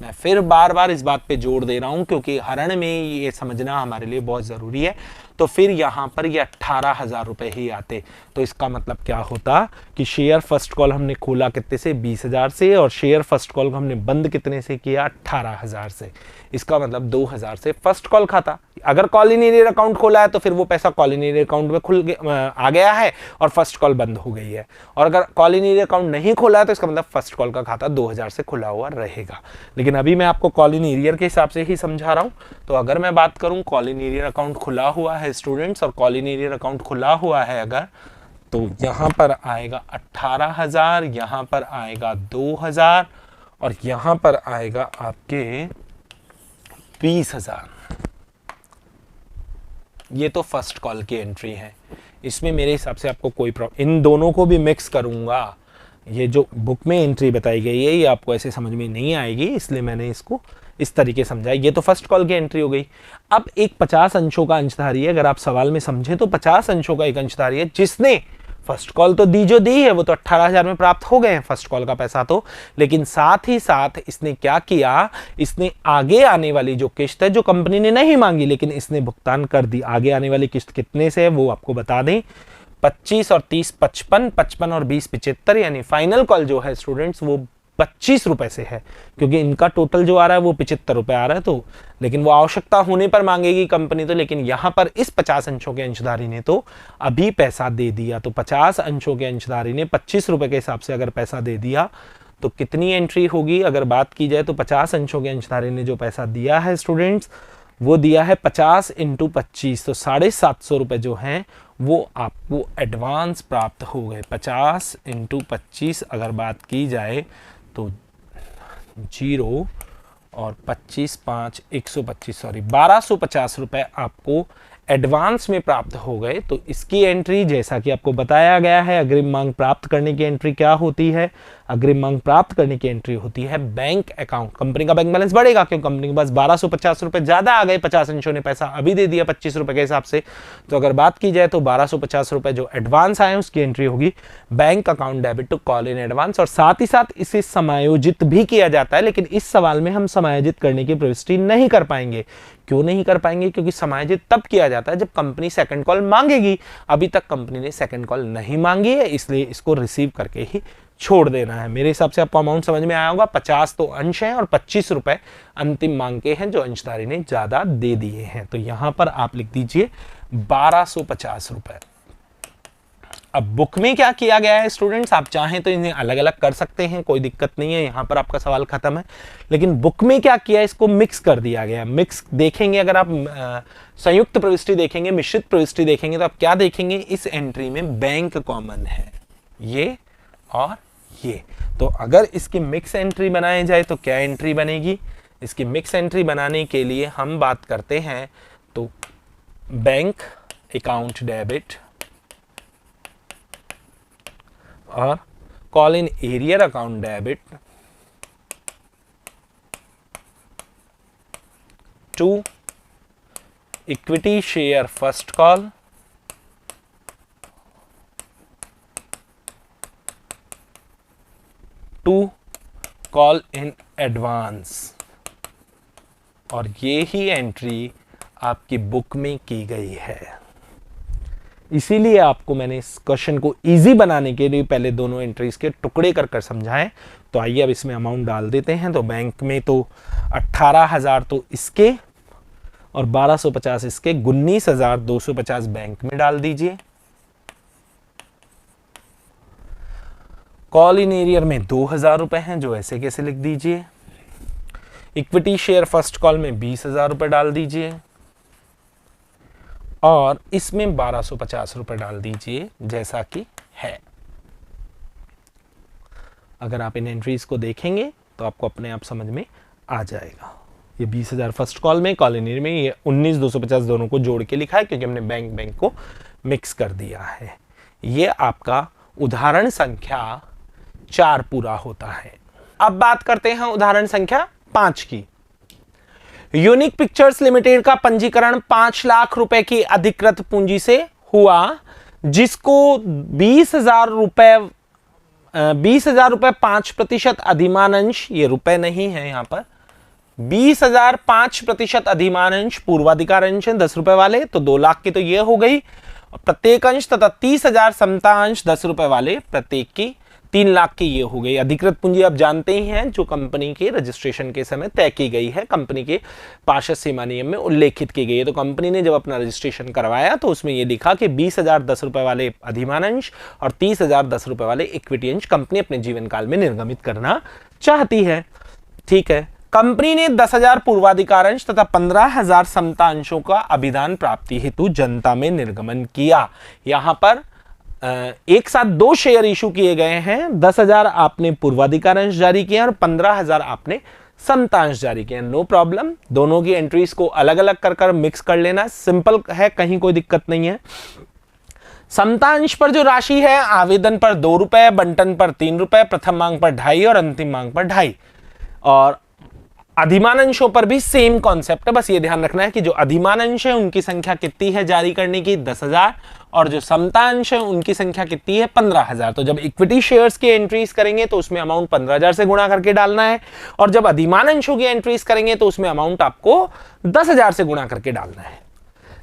मैं फिर बार बार इस बात पे जोर दे रहा हूं क्योंकि हरण में ये समझना हमारे लिए बहुत जरूरी है, तो फिर यहां पर ये 18,000 रुपए ही आते। तो इसका मतलब क्या होता कि शेयर फर्स्ट कॉल हमने खोला कितने से? 20,000 से, और शेयर फर्स्ट कॉल को हमने बंद कितने से किया? 18,000 से। इसका मतलब 2,000 से फर्स्ट कॉल खाता। अगर कॉल इन एरियर अकाउंट खोला है तो फिर वो पैसा कॉल इन एरियर अकाउंट में आ गया है और फर्स्ट कॉल बंद हो गई है। और अगर कॉल इन एरियर अकाउंट नहीं खोला है तो इसका मतलब फर्स्ट कॉल का खाता 2,000 से खुला हुआ रहेगा। लेकिन अभी मैं आपको कॉल इन एरियर के हिसाब से ही समझा रहा हूं। तो अगर मैं बात करूं कॉल इन एरियर अकाउंट खुला हुआ है स्टूडेंट्स, और कॉल इन एरियर अकाउंट खुला हुआ है अगर, तो यहां पर आएगा 18,000, यहां पर आएगा 2,000, और यहां पर आएगा आपके 20,000। ये तो फर्स्ट कॉल की एंट्री है। इसमें मेरे हिसाब से आपको कोई प्रॉब्लम, इन दोनों को भी मिक्स करूंगा। ये जो बुक में एंट्री बताई गई है ये आपको ऐसे समझ में नहीं आएगी, इसलिए मैंने इसको इस तरीके समझाया। ये तो फर्स्ट कॉल की एंट्री हो गई। अब एक 50 अंशों का अंशधारी है, अगर आप सवाल में समझें तो 50 अंशों का एक अंशधारी है जिसने फर्स्ट कॉल तो दी, जो दी है वो तो 18,000 में प्राप्त हो गए हैं फर्स्ट कॉल का पैसा तो, लेकिन साथ ही साथ इसने क्या किया, इसने आगे आने वाली जो किस्त है जो कंपनी ने नहीं मांगी लेकिन इसने भुगतान कर दी। आगे आने वाली किस्त कितने से है वो आपको बता दें, 25 और 30 55, 55 और 20 75, यानी फाइनल कॉल जो है स्टूडेंट्स वो 25 रुपए से है, क्योंकि इनका टोटल जो आ रहा है वो 75 रुपए आ रहा है। तो लेकिन वो आवश्यकता होने पर मांगेगी कंपनी तो, लेकिन यहां पर इस 50 अंशों के अंशधारी ने तो अभी पैसा दे दिया। तो 50 अंशों के अंशधारी ने 25 रुपए के हिसाब से अगर पैसा दे दिया तो कितनी एंट्री होगी? अगर बात की जाए तो 50 अंशों के अंशधारी ने जो पैसा दिया है स्टूडेंट्स, वो दिया है 50 इंटू 25, तो 750 रुपये जो हैं वो आपको एडवांस प्राप्त हो गए। 50 इंटू 25 अगर बात की जाए तो 0 और 25 5 125 सॉरी 1250 रुपये आपको एडवांस में प्राप्त हो गए। तो इसकी एंट्री जैसा कि आपको बताया गया है, अग्रिम मांग प्राप्त करने की एंट्री क्या होती है? अग्रिम मांग प्राप्त करने की एंट्री होती है बैंक अकाउंट। कंपनी का बैंक बैलेंस बढ़ेगा क्योंकि कंपनी के पास 1250 रुपए ज्यादा आ गए, 50 अंशों ने पैसा अभी दे दिया 25 रुपए के हिसाब से। तो अगर बात की जाए तो 1250 रुपए जो एडवांस आए उसकी एंट्री होगी bank account debit to call in advance. और साथ ही साथ इसे समायोजित भी किया जाता है, लेकिन इस सवाल में हम समायोजित करने की प्रविष्टि नहीं कर पाएंगे। क्यों नहीं कर पाएंगे? क्योंकि समायोजित तब किया जाता है जब कंपनी सेकंड कॉल मांगेगी। अभी तक कंपनी ने सेकंड कॉल नहीं मांगी है, इसलिए इसको रिसीव करके ही छोड़ देना है। मेरे हिसाब से आपको अमाउंट समझ में आया होगा। 50 तो अंश हैं और 25 रुपए अंतिम मांग के हैं जो अंशधारी ने ज्यादा दे दिए हैं। तो यहां पर आप लिख दीजिए 1250 रुपए। अब बुक में क्या किया गया है स्टूडेंट्स, आप चाहें तो इन्हें अलग अलग कर सकते हैं, कोई दिक्कत नहीं है, यहां पर आपका सवाल खत्म है। लेकिन बुक में क्या किया, इसको मिक्स कर दिया गया। मिक्स देखेंगे, अगर आप संयुक्त प्रविष्टि देखेंगे, मिश्रित प्रविष्टि देखेंगे, तो आप क्या देखेंगे, इस एंट्री में बैंक कॉमन है, ये और ये। तो अगर इसकी मिक्स एंट्री बनाई जाए तो क्या एंट्री बनेगी? इसकी मिक्स एंट्री बनाने के लिए हम बात करते हैं तो बैंक अकाउंट डेबिट और call in arrear account debit to equity share first call to call in advance. और ये ही एंट्री आपकी बुक में की गई है। इसीलिए आपको मैंने इस क्वेश्चन को इजी बनाने के लिए पहले दोनों एंट्रीज के टुकड़े कर कर समझाएं। तो आइए अब इसमें अमाउंट डाल देते हैं। तो बैंक में तो 18,000 तो इसके और 1250 इसके, 19,250 बैंक में डाल दीजिए। कॉल इन एरियर में 2,000 रुपए हैं जो ऐसे कैसे लिख दीजिए। इक्विटी शेयर फर्स्ट कॉल में 20,000 रुपए डाल दीजिए और इसमें 1250 रुपए डाल दीजिए जैसा कि है। अगर आप इन एंट्रीज को देखेंगे तो आपको अपने आप समझ में आ जाएगा। ये 20,000 फर्स्ट कॉल में, कॉल इन एरियर में, ये 19,250 दोनों को जोड़ के लिखा है क्योंकि हमने बैंक को मिक्स कर दिया है। ये आपका उदाहरण संख्या 4 पूरा होता है। अब बात करते हैं उदाहरण संख्या 5 की। यूनिक पिक्चर्स लिमिटेड का पंजीकरण 5 लाख रुपए की अधिकृत पूंजी से हुआ, जिसको 20,000 रुपए 5% अधिमान अंश, ये रुपए नहीं है यहां पर, 20,000 5% अधिमान अंश पूर्वाधिकार अंश है 10 रुपए वाले, तो 2 लाख की तो ये हो गई। प्रत्येक अंश तथा 30,000 समता अंश 10 रुपए वाले प्रत्येक की 3 लाख की ये हो गई। अधिकृत पूंजी आप जानते ही हैं जो कंपनी के रजिस्ट्रेशन के समय तय की गई है, कंपनी के पार्षद सीमा नियम में उल्लेखित की गई है। तो कंपनी ने जब अपना रजिस्ट्रेशन करवाया तो उसमें ये लिखा कि 20,000 10 रुपए वाले अधिमान अंश और 30,000 10 रुपए वाले इक्विटी अंश कंपनी अपने जीवन काल में निर्गमित करना चाहती है। ठीक है, कंपनी ने 10,000 पूर्वाधिकार अंश तथा 15,000 समता अंशों का अभिधान प्राप्ति हेतु जनता में निर्गमन किया। यहां पर एक साथ 2 शेयर इशू किए गए हैं। 10,000 आपने पूर्वाधिकार अंश जारी किया और 15,000 आपने समता अंश जारी किया। नो प्रॉब्लम, दोनों की एंट्रीज को अलग अलग कर मिक्स कर लेना, सिंपल है, कहीं कोई दिक्कत नहीं है। समता अंश पर जो राशि है, आवेदन पर 2 रुपए, बंटन पर 3 रुपए, प्रथम मांग पर 2.5 और अंतिम मांग पर 2.5। और अधिमान अंशों पर भी सेम कॉन्सेप्ट है, बस ये ध्यान रखना है कि जो अधिमान अंश है उनकी संख्या कितनी है जारी करने की, 10,000, और जो समता अंश है उनकी संख्या कितनी है, 15,000। तो जब इक्विटी शेयर्स की एंट्रीज करेंगे तो उसमें अमाउंट 15,000 से गुणा करके डालना है, और जब अधिमान अंशों की एंट्रीज करेंगे तो उसमें अमाउंट आपको 10,000 से गुणा करके डालना है।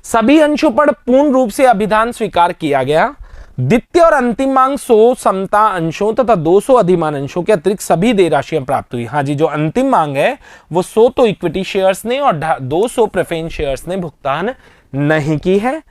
सभी अंशों पर पूर्ण रूप से अभिधान स्वीकार किया गया। द्वितीय और अंतिम मांग 100 समता अंशों तथा 200 अधिमान अंशों के अतिरिक्त सभी देय राशियां प्राप्त हुई। हाँ जी, जो अंतिम मांग है वो 100 तो इक्विटी शेयर्स ने और 200 प्रेफरेंस शेयर्स ने भुगतान नहीं की है।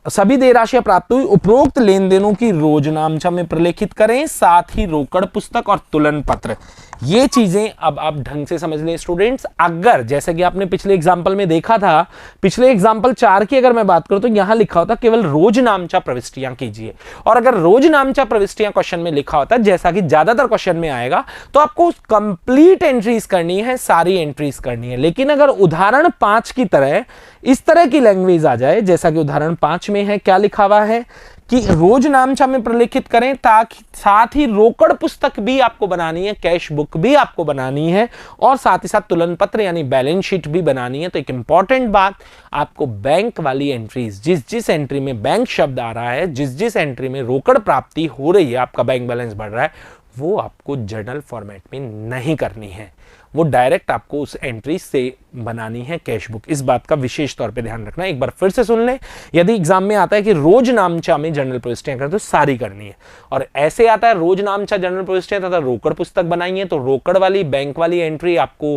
सभी देय राशियां प्राप्त हुई, उपरोक्त लेन देनों की रोजनामचा में प्रलेखित करें, साथ ही रोकड़ पुस्तक और तुलन पत्र। ये चीजें अब आप ढंग से समझ लें स्टूडेंट्स। अगर जैसे कि आपने पिछले एग्जाम्पल में देखा था, पिछले एग्जाम्पल 4 की अगर मैं बात करूं तो यहां लिखा होता केवल रोजनामचा प्रविष्टियां कीजिए, और अगर रोजनामचा प्रविष्टियां क्वेश्चन में लिखा होता जैसा कि ज्यादातर क्वेश्चन में आएगा तो आपको कंप्लीट एंट्रीज करनी है, सारी एंट्रीज करनी है। लेकिन अगर उदाहरण 5 की तरह इस तरह की लैंग्वेज आ जाए, जैसा कि उदाहरण 5 में है, क्या लिखा हुआ है कि रोजनामचा में प्रलेखित करें, ताकि साथ ही रोकड़ पुस्तक भी आपको बनानी है, कैश बुक भी आपको बनानी है, और साथ ही साथ तुलन पत्र यानी बैलेंस शीट भी बनानी है। तो एक इंपॉर्टेंट बात, आपको बैंक वाली एंट्रीज, जिस जिस एंट्री में बैंक शब्द आ रहा है, जिस जिस एंट्री में रोकड़ प्राप्ति हो रही है, आपका बैंक बैलेंस बढ़ रहा है, वो आपको जर्नल फॉर्मेट में नहीं करनी है, वो डायरेक्ट आपको उस एंट्री से बनानी है कैश बुक। इस बात का विशेष तौर पे ध्यान रखना। एक बार फिर से सुन लें, यदि एग्जाम में आता है कि रोजनामचा में जर्नल प्रविष्टियां करें तो सारी करनी है, और ऐसे आता है रोजनामचा जर्नल प्रविष्टियां तथा रोकड़ पुस्तक बनाइए, तो रोकड़ वाली बैंक वाली एंट्री आपको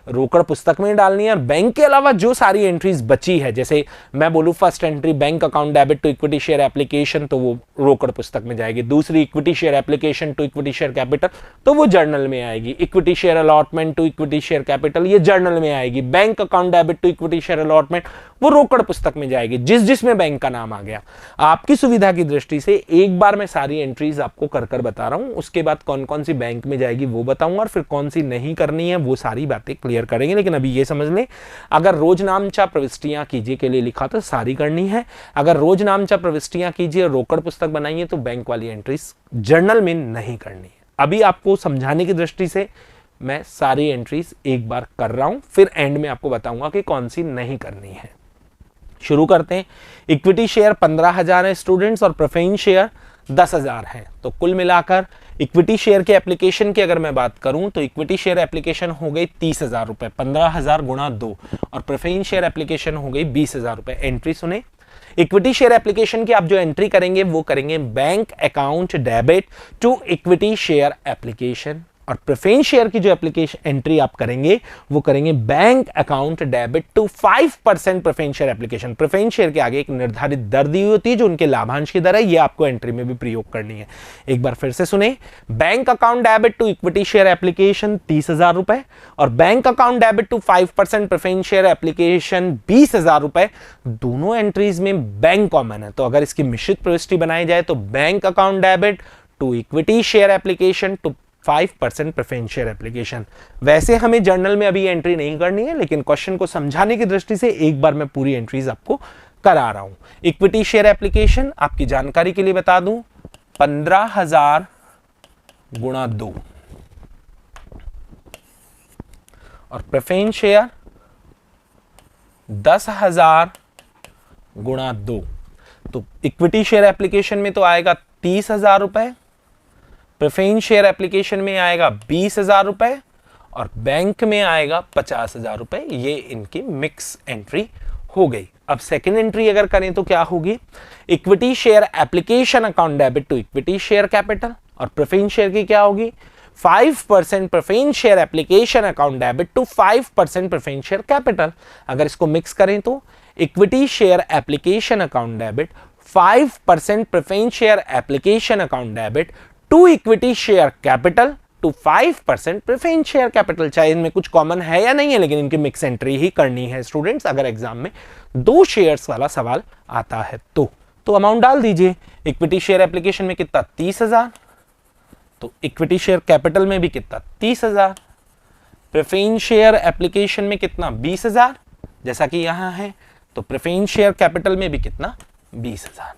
रोकड़ पुस्तक में डालनी है, और बैंक के अलावा जो सारी एंट्रीज बची है, जैसे मैं बोलूं first entry bank account debit to equity share application, तो वो रोकड़ पुस्तक में जाएगी। दूसरी equity share application to equity share capital, तो वो जर्नल में आएगी। Equity share allotment to equity share capital, ये जर्नल में आएगी। Bank account debit to equity share allotment, वो रोकड़ पुस्तक में जाएगी, जिस जिसमें बैंक का नाम आ गया। आपकी सुविधा की दृष्टि से एक बार मैं सारी एंट्रीज आपको कर कर बता रहा हूं, उसके बाद कौन कौन सी बैंक में जाएगी वो बताऊंगा, और फिर कौन सी नहीं करनी है वो सारी बातें क्लियर करेंगे। लेकिन अभी ये समझ लें, अगर रोजनामचा प्रविष्टियां कीजिए के लिए लिखा तो सारी करनी है, अगर रोजनामचा प्रविष्टियां कीजिए रोकड़ पुस्तक बनाइए तो बैंक वाली एंट्रीज जर्नल में नहीं करनी है। अभी आपको समझाने की दृष्टि से मैं सारी एंट्रीज एक बार कर रहा हूं, फिर एंड में आपको बताऊंगा कि कौन सी नहीं करनी है। शुरू करते हैं। इक्विटी शेयर 15,000 है स्टूडेंट्स, और प्रेफरेंस शेयर 10,000 है। तो कुल मिलाकर इक्विटी शेयर के एप्लीकेशन की अगर मैं बात करूं तो इक्विटी शेयर एप्लीकेशन हो गई 30,000 रुपए, 15,000 गुणा 2, और प्रेफरेंस शेयर एप्लीकेशन हो गई 20,000 रुपए। एंट्री सुने, इक्विटी शेयर एप्लीकेशन की आप जो एंट्री करेंगे वो करेंगे bank account debit to equity share application, और प्रेफरेंस शेयर की जो एप्लीकेशन एंट्री आप करेंगे वो करेंगे bank account debit to 5% preference share application. Preference share के आगे एक निर्धारित दर दी होती है जो उनके लाभांश की दर है, ये आपको एंट्री में भी प्रयोग करनी है। एक बार फिर से सुने, bank account debit to equity share application 30,000 रुपए, और bank account debit to 5% preference share application 20,000 रुपए। दोनों एंट्रीज में बैंक कॉमन है, तो अगर इसकी मिश्रित प्रविष्टि बनाई जाए तो bank account debit to equity share application to 5% preference share application. वैसे हमें जर्नल में अभी एंट्री नहीं करनी है, लेकिन क्वेश्चन को समझाने की दृष्टि से एक बार मैं पूरी एंट्रीज आपको करा रहा हूं। इक्विटी शेयर एप्लीकेशन आपकी जानकारी के लिए बता दूं 15,000 गुणा 2, और प्रेफरेंस शेयर 10,000 गुणा 2। तो इक्विटी शेयर एप्लीकेशन में तो आएगा 30,000 रुपए, प्रेफरेंस शेयर एप्लीकेशन में आएगा 20,000 रुपए, और बैंक में आएगा 50,000 रुपए। ये इनकी मिक्स एंट्री हो गई। अब सेकेंड एंट्री अगर करें तो क्या होगी, equity share application account debit to equity share capital, और प्रेफरेंस शेयर की क्या होगी 5% preference share application account debit to 5% preference share capital. अगर इसको मिक्स करें तो equity share application account debit 5% preference share application account debit to equity share capital to 5% preference share capital. चाहे इनमें कुछ कॉमन है या नहीं है, लेकिन इनकी मिक्स एंट्री ही करनी है स्टूडेंट्स। अगर एग्जाम में 2 शेयर्स वाला सवाल आता है तो अमाउंट डाल दीजिए। इक्विटी शेयर एप्लीकेशन में कितना 30,000, तो इक्विटी शेयर कैपिटल में भी कितना 30,000, प्रेफरेंस शेयर एप्लीकेशन में कितना 20,000 जैसा कि यहां है, तो प्रेफरेंस शेयर कैपिटल में भी कितना 20,000।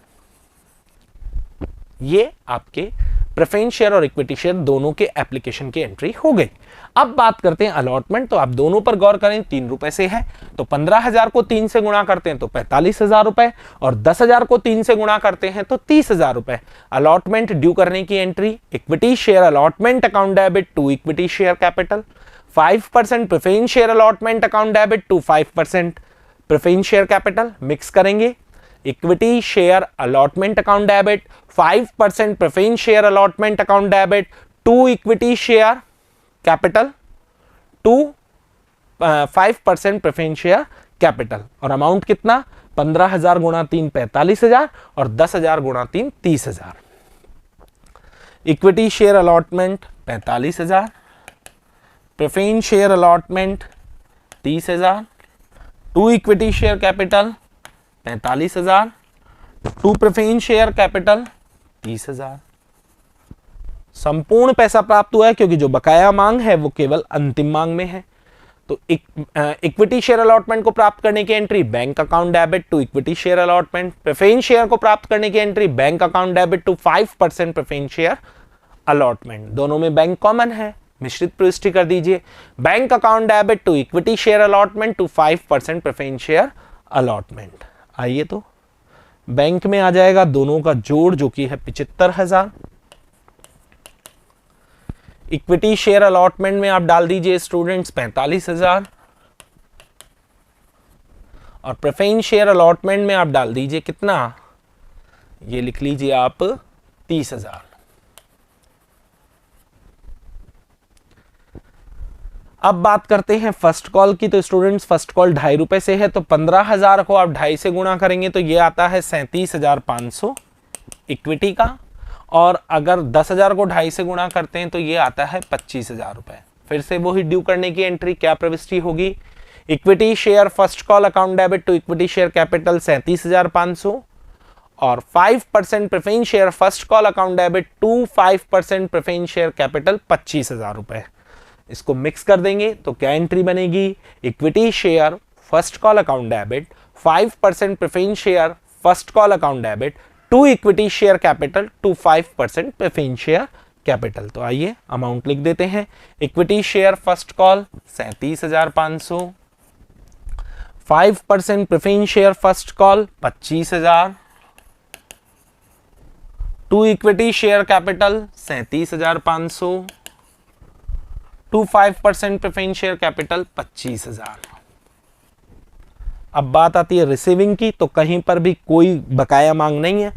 ये आपके प्रेफरेंस शेयर और इक्विटी शेयर दोनों के एप्लीकेशन की एंट्री हो गई। अब बात करते हैं अलॉटमेंट। तो आप दोनों पर गौर करें, 3 रुपए से है, तो 15,000 को 3 से गुणा करते हैं तो 45,000 रुपए, और 10,000 को 3 से गुणा करते हैं तो 30,000 रुपए। अलॉटमेंट ड्यू करने की entry, equity share allotment account debit to equity share capital, 5% preference share allotment account debit to 5% preference share capital. Mix करेंगे, equity share allotment account debit 5% preference share allotment account debit to equity share capital to 5% preference share capital, और amount कितना 15,000 गुणा 3 45,000 और 10,000 गुणा 3 30,000। Equity share allotment 45,000, preference share allotment 30,000, to equity share capital 45,000, to preference share capital 30,000। संपूर्ण पैसा प्राप्त हुआ है क्योंकि जो बकाया मांग है वो केवल अंतिम मांग में है। तो इक्विटी शेयर अलॉटमेंट को प्राप्त करने की entry bank account debit to equity share allotment, preference share को प्राप्त करने की entry bank account debit to 5% preference share allotment. दोनों में बैंक कॉमन है, मिश्रित प्रविष्टि कर दीजिए। Bank account debit to equity share allotment to 5% preference share allotment. आइए तो बैंक में आ जाएगा दोनों का जोड़ जो कि है 75,000। इक्विटी शेयर अलॉटमेंट में आप डाल दीजिए स्टूडेंट्स 45,000 और प्रेफरेंस शेयर अलॉटमेंट में आप डाल दीजिए कितना, ये लिख लीजिए आप 30,000। अब बात करते हैं फर्स्ट कॉल की। तो स्टूडेंट्स फर्स्ट कॉल 2.5 रुपए से है, तो 15,000 को आप 2.5 से गुणा करेंगे तो ये आता है 37,500 इक्विटी का, और अगर 10,000 को 2.5 से गुणा करते हैं तो ये आता है 25,000 रुपए। फिर से वही ड्यू करने की एंट्री क्या प्रविष्टि होगी, equity share first call account debit to equity share capital 37,500 और 5% preference share first call account debit to 5% preference share capital 25,000 रुपए। इसको मिक्स कर देंगे तो क्या एंट्री बनेगी, equity share first call account debit 5% preference share first call account debit to equity share capital to 5% preference share capital. तो आइए amount लिख देते हैं। Equity share first call 37,500, 5% preference share first call 25,000, to equity share capital 37,500 to 5% preference share capital 25,000। अब बात आती है receiving की, तो कहीं पर भी कोई बकाया मांग नहीं है,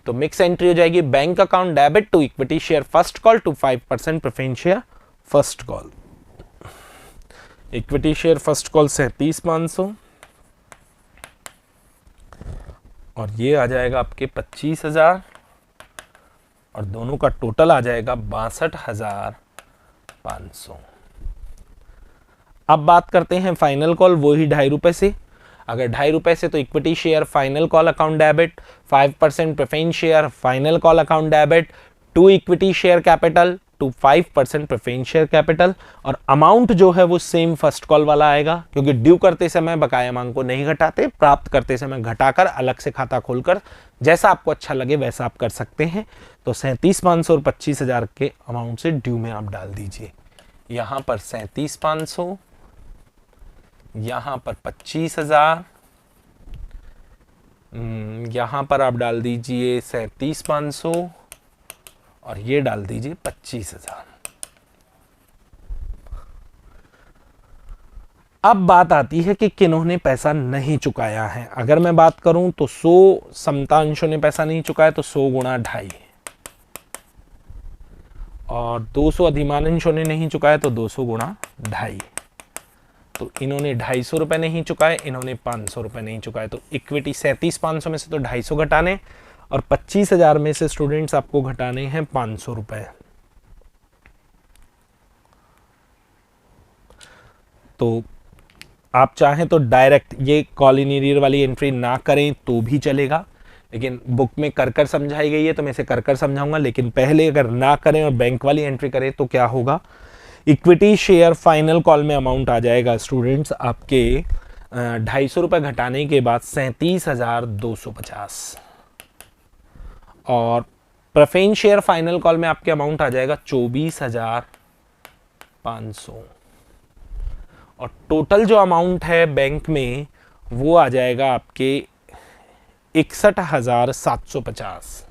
तो मिक्स एंट्री हो जाएगी bank account debit to equity share first call to 5% preference share first call. Equity share first call 37,500 और ये आ जाएगा आपके 25,000 और दोनों का टोटल आ जाएगा 62,500। अब बात करते हैं फाइनल कॉल, वो ही 2.5 रुपए से। अगर 2.5 रुपए से तो equity share final call account debit 5% preference share final call account debit to equity share capital to 5% preference share capital, और अमाउंट जो है वो सेम फर्स्ट कॉल वाला आएगा क्योंकि ड्यू करते समय बकाया मांग को नहीं घटाते, प्राप्त करते समय घटाकर अलग से खाता खोलकर जैसा आपको अच्छा लगे वैसा आप कर सकते हैं। तो 37,500 और 25,000 के अमाउंट से ड्यू में आप डाल दीजिए। यहां पर 37,500, यहां पर 25,000, यहां पर आप डाल दीजिए 37,500 और ये डाल दीजिए 25,000। अब बात आती है कि किन्होंने पैसा नहीं चुकाया है। अगर मैं बात करूं तो 100 समता अंशों ने पैसा नहीं चुकाया तो 100 गुणा 2.5, और 200 अधिमान अंशों ने नहीं चुकाया तो 200 गुणा 2.5। तो इन्होंने 250 रुपए नहीं चुकाए, इन्होंने 500 रुपए नहीं चुकाए। तो इक्विटी 37,500 में से तो 250 घटाने और 25,000 में से स्टूडेंट्स आपको घटाने हैं 500 रुपए। तो आप चाहें तो डायरेक्ट ये कॉल इन एरियर वाली एंट्री ना करें तो भी चलेगा, लेकिन बुक में कर समझाई गई है तो मैं इसे कर समझाऊंगा। लेकिन पहले अगर ना करें और बैंक वाली एंट्री करें तो क्या होगा, इक्विटी शेयर फाइनल कॉल में अमाउंट आ जाएगा स्टूडेंट्स आपके 250 रुपए घटाने के बाद 37,250, और प्रेफरेंस शेयर फाइनल कॉल में आपके अमाउंट आ जाएगा 24,500, और टोटल जो अमाउंट है बैंक में वो आ जाएगा आपके 61,750।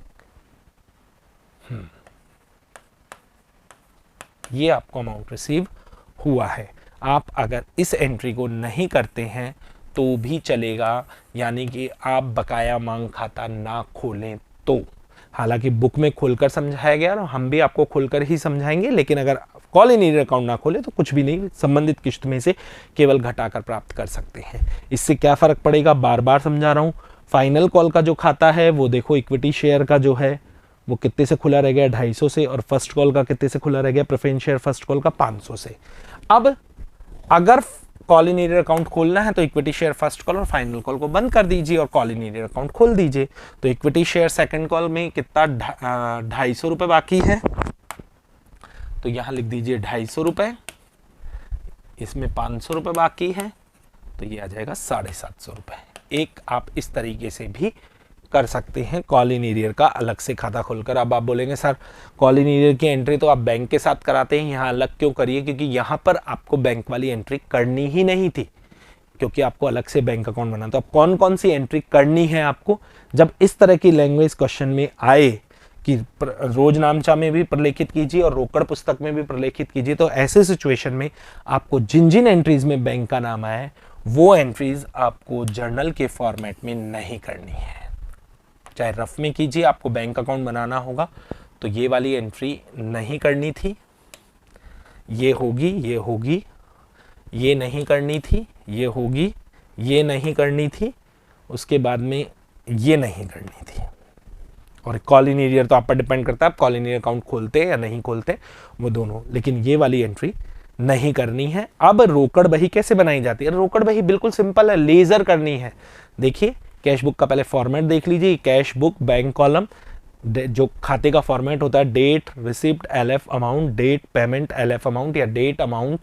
ये आपको अमाउंट रिसीव हुआ है। आप अगर इस एंट्री को नहीं करते हैं तो भी चलेगा, यानी कि आप बकाया मांग खाता ना खोलें तो। हालांकि बुक में खोलकर समझाया गया और हम भी आपको खोलकर ही समझाएंगे, लेकिन अगर कॉल इन एरियर अकाउंट ना खोले तो कुछ भी नहीं, संबंधित किस्त में से केवल घटाकर प्राप्त कर सकते हैं। इससे क्या फर्क पड़ेगा, बार बार समझा रहा हूँ। फाइनल कॉल का जो खाता है वो देखो इक्विटी शेयर का जो है वो कितने से खुला रह गया, 250 से, और फर्स्ट कॉल का कितने से खुला रह गया, प्रेफरेंस शेयर फर्स्ट कॉल का 500 से। अब अगर कॉल इन एरियर अकाउंट खोलना है तो इक्विटी शेयर फर्स्ट कॉल और फाइनल कॉल को बंद कर दीजिए और कॉल इन एरियर अकाउंट खोल दीजिए। तो इक्विटी शेयर सेकंड कॉल में कितना 250 रुपए बाकी है, तो यहां लिख दीजिए 250 रुपए, इसमें 500 रुपए बाकी है, तो ये आ जाएगा 750 रुपए। एक आप इस तरीके से भी कर सकते हैं कॉल इन एरियर का अलग से खाता खोलकर। अब आप बोलेंगे सर कॉल इन एरियर की एंट्री तो आप बैंक के साथ कराते हैं, यहाँ अलग क्यों करिए, क्योंकि यहाँ पर आपको बैंक वाली एंट्री करनी ही नहीं थी, क्योंकि आपको अलग से बैंक अकाउंट बनाना। तो अब कौन कौन सी एंट्री करनी है आपको, जब इस तरह की लैंग्वेज क्वेश्चन में आए कि रोज नामचा में भी प्रलेखित कीजिए और रोकड़ पुस्तक में भी प्रलेखित कीजिए, तो ऐसे सिचुएशन में आपको जिन जिन एंट्रीज में बैंक का नाम आया है वो एंट्रीज आपको जर्नल के फॉर्मेट में नहीं करनी है। चाहे रफ में कीजिए, आपको बैंक अकाउंट बनाना होगा तो ये वाली एंट्री नहीं करनी थी, ये होगी, ये होगी, ये नहीं करनी थी, ये होगी, ये नहीं करनी थी, उसके बाद में ये नहीं करनी थी। और कॉल इन एरियर तो आप पर डिपेंड करता है आप कॉल इन एरियर अकाउंट खोलते हैं या नहीं खोलते, वो दोनों, लेकिन ये वाली एंट्री नहीं करनी है। अब रोकड़ बही कैसे बनाई जाती है, रोकड़ बही बिल्कुल सिंपल है, लेजर करनी है। देखिए कैश बुक का पहले फॉर्मेट देख लीजिए, कैश बुक बैंक कॉलम, जो खाते का फॉर्मेट होता है date receipt LF amount, date payment LF amount, या डेट अमाउंट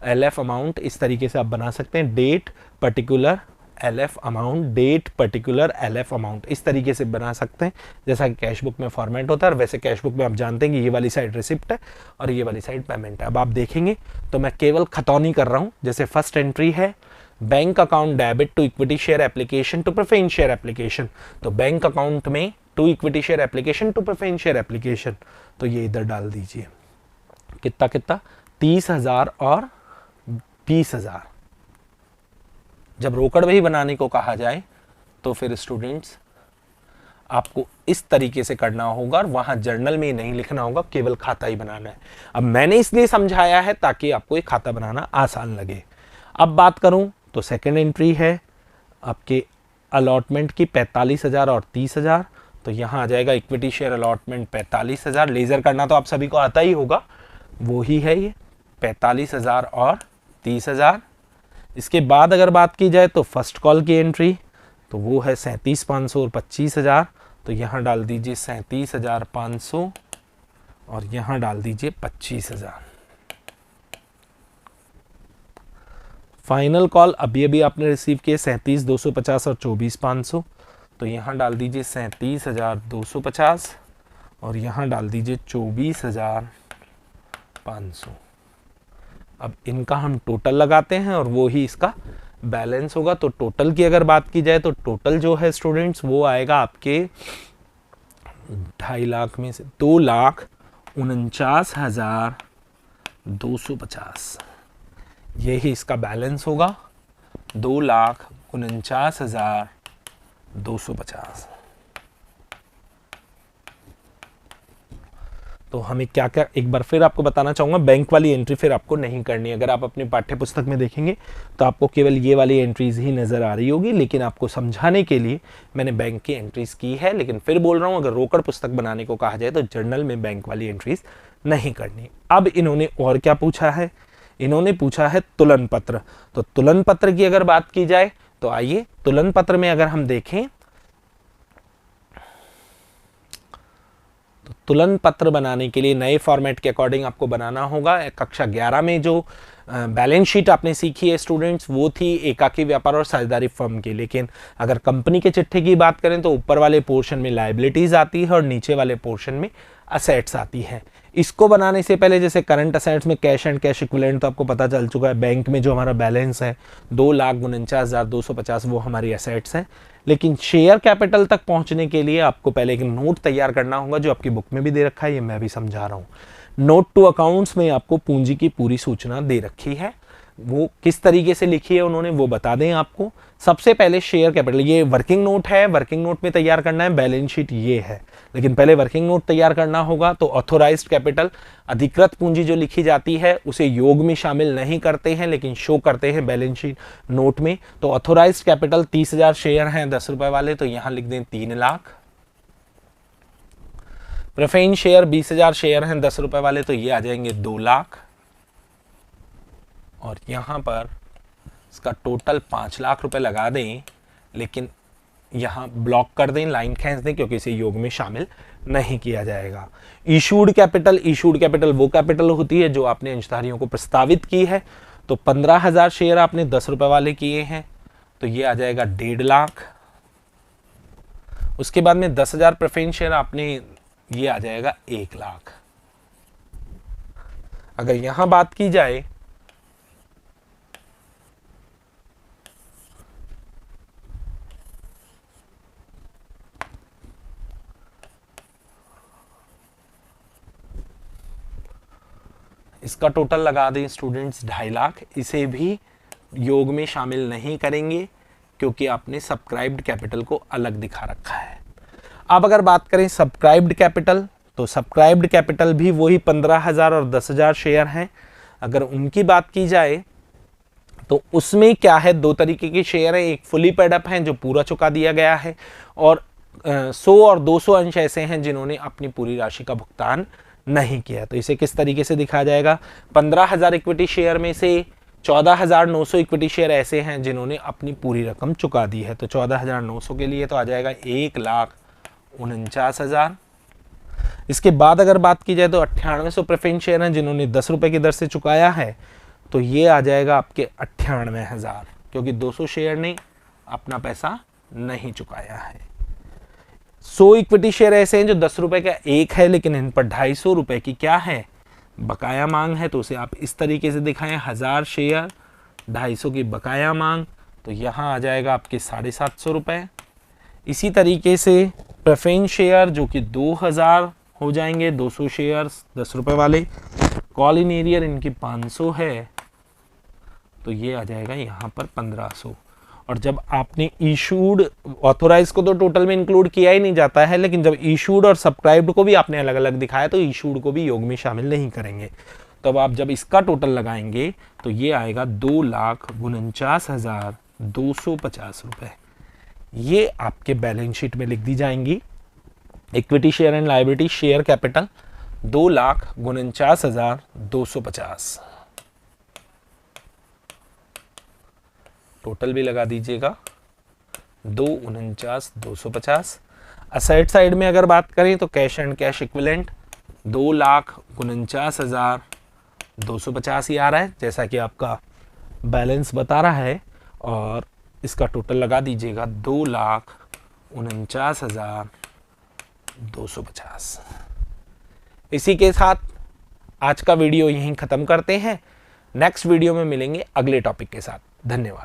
एलएफ अमाउंट, इस तरीके से आप बना सकते हैं। Date particular LF amount, date particular LF amount, इस तरीके से बना सकते हैं जैसा कि कैश बुक में फॉर्मेट होता है। और वैसे कैश बुक में आप जानते हैं कि ये वाली साइड रिसिप्ट है और ये वाली साइड पेमेंट है। अब आप देखेंगे तो मैं केवल खतौनी कर रहा हूँ। जैसे फर्स्ट एंट्री है bank account debit to equity share application to preference share application, तो बैंक अकाउंट में to equity share application to preference share application, तो ये इधर डाल दीजिए। कितना कितना, 30,000 और 20,000। जब रोकड़ बही बनाने को कहा जाए तो फिर स्टूडेंट्स आपको इस तरीके से करना होगा और वहां जर्नल में नहीं लिखना होगा, केवल खाता ही बनाना है। अब मैंने इसलिए समझाया है ताकि आपको ये खाता बनाना आसान लगे। अब बात करूं तो सेकंड एंट्री है आपके अलॉटमेंट की 45,000 और 30,000, तो यहां आ जाएगा इक्विटी शेयर अलॉटमेंट 45,000। लेजर करना तो आप सभी को आता ही होगा, वो ही है ये 45,000 और 30,000। इसके बाद अगर बात की जाए तो फर्स्ट कॉल की एंट्री तो वो है 37,500 और 25,000, तो यहाँ डाल दीजिए 37,500 और यहाँ डाल दीजिए 25,000। फाइनल कॉल अभी अभी आपने रिसीव किए 37,250 और 24,500, तो यहाँ डाल दीजिए 37,250 और यहाँ डाल दीजिए 24,500। अब इनका हम टोटल लगाते हैं और वो ही इसका बैलेंस होगा। तो टोटल की अगर बात की जाए तो टोटल जो है स्टूडेंट्स वो आएगा आपके 2.5 लाख में से 2,49,250, यही इसका बैलेंस होगा 2,49,250। तो हमें क्या क्या, एक बार फिर आपको बताना चाहूँगा, बैंक वाली एंट्री फिर आपको नहीं करनी है। अगर आप अपनी पाठ्य पुस्तक में देखेंगे तो आपको केवल ये वाली एंट्रीज ही नज़र आ रही होगी, लेकिन आपको समझाने के लिए मैंने बैंक की एंट्रीज की है। लेकिन फिर बोल रहा हूँ, अगर रोकड़ पुस्तक बनाने को कहा जाए तो जर्नल में बैंक वाली एंट्रीज नहीं करनी। अब इन्होंने और क्या पूछा है, इन्होंने पूछा है तुलन पत्र। तो तुलन पत्र की अगर बात की जाए तो आइए तुलन पत्र में अगर हम देखें तो तुलन पत्र बनाने के लिए नए फॉर्मेट के अकॉर्डिंग आपको बनाना होगा। कक्षा 11 में जो बैलेंस शीट आपने सीखी है स्टूडेंट्स वो थी एकाकी व्यापार और साझेदारी फर्म की, लेकिन अगर कंपनी के चिट्ठे की बात करें तो ऊपर वाले पोर्शन में लायबिलिटीज आती है और नीचे वाले पोर्शन में असेट्स आती है। इसको बनाने से पहले जैसे करंट असेट्स में कैश एंड कैश इक्विवेलेंट तो आपको पता चल चुका है, बैंक में जो हमारा बैलेंस है 2,49,250 वो हमारी असेट्स है। लेकिन शेयर कैपिटल तक पहुंचने के लिए आपको पहले एक नोट तैयार करना होगा, जो आपकी बुक में भी दे रखा है, ये मैं भी समझा रहा हूँ। नोट टू अकाउंट्स में आपको पूंजी की पूरी सूचना दे रखी है, वो किस तरीके से लिखी है उन्होंने वो बता दें आपको। सबसे पहले शेयर कैपिटल, ये वर्किंग नोट है, वर्किंग नोट में तैयार करना है, बैलेंस शीट ये है, लेकिन पहले वर्किंग नोट तैयार करना होगा। तो ऑथोराइज्ड कैपिटल, अधिकृत पूंजी जो लिखी जाती है उसे योग में शामिल नहीं करते हैं लेकिन शो करते हैं बैलेंस शीट नोट में। तो ऑथोराइज्ड कैपिटल 30,000 शेयर हैं 10 रुपए वाले, तो यहां लिख दें 3 लाख। प्रेफरेंस शेयर 20,000 शेयर हैं 10 रुपए वाले, तो ये आ जाएंगे 2 लाख। और यहां पर इसका टोटल 5 लाख रुपए लगा दें, लेकिन यहाँ ब्लॉक कर दें, लाइन खींच दें, क्योंकि इसे योग में शामिल नहीं किया जाएगा। इशूड कैपिटल वो कैपिटल होती है जो आपने अंशधारियों को प्रस्तावित की है। तो 15,000 शेयर आपने 10 रुपए वाले किए हैं, तो ये आ जाएगा 1.5 लाख। उसके बाद में 10,000 प्रेफरेंस शेयर आपने, ये आ जाएगा 1 लाख। अगर यहां बात की जाए इसका टोटल लगा दें स्टूडेंट्स 2.5 लाख, इसे भी योग में शामिल नहीं करेंगे क्योंकि आपने सब्सक्राइब्ड कैपिटल को अलग दिखा रखा है। अब अगर बात करें सब्सक्राइब्ड कैपिटल, तो सब्सक्राइब्ड कैपिटल भी वही 15,000 और 10,000 शेयर हैं। अगर उनकी बात की जाए तो उसमें क्या है, 2 तरीके के शेयर हैं, एक फुली पेड अप हैं जो पूरा चुका दिया गया है, और 100 और 200 अंश ऐसे हैं जिन्होंने अपनी पूरी राशि का भुगतान नहीं किया। तो इसे किस तरीके से दिखा जाएगा, 15,000 इक्विटी शेयर में से 14,900 इक्विटी शेयर ऐसे हैं जिन्होंने अपनी पूरी रकम चुका दी है। तो 14,900 के लिए तो आ जाएगा 1,49,000। इसके बाद अगर बात की जाए तो 9800 प्रेफरेंस शेयर हैं जिन्होंने 10 रुपए की दर से चुकाया है, तो ये आ जाएगा आपके 98,000, क्योंकि 200 शेयर ने अपना पैसा नहीं चुकाया है। 100 इक्विटी शेयर ऐसे हैं जो 10 रुपए का एक है, लेकिन इन पर 250 रुपए की क्या है, बकाया मांग है। तो उसे आप इस तरीके से दिखाएं, 1000 शेयर 250 की बकाया मांग, तो यहाँ आ जाएगा आपके 750 रुपए। इसी तरीके से प्रेफरेंस शेयर जो कि 2000 हो जाएंगे, 200 शेयर 10 रुपए वाले। कॉल इन एरियर इनकी 500 है, तो ये आ जाएगा यहाँ पर 1500। और जब आपने इशूड, ऑथोराइज को तो टोटल में इंक्लूड किया ही नहीं जाता है, लेकिन जब इशूड और सब्सक्राइब्ड को भी आपने अलग अलग दिखाया तो इशूड को भी योग में शामिल नहीं करेंगे। तो अब आप जब इसका टोटल लगाएंगे तो ये आएगा 2,49,250 रुपए। ये आपके बैलेंस शीट में लिख दी जाएंगी। Equity share and liability share capital 2,49,250, total भी लगा दीजिएगा 2,49,250। असेट साइड में अगर बात करें तो कैश एंड कैश इक्विवेलेंट 2,49,250 ही आ रहा है, जैसा कि आपका बैलेंस बता रहा है, और इसका टोटल लगा दीजिएगा 2,49,250। इसी के साथ आज का वीडियो यहीं ख़त्म करते हैं। नेक्स्ट वीडियो में मिलेंगे अगले टॉपिक के साथ। धन्यवाद।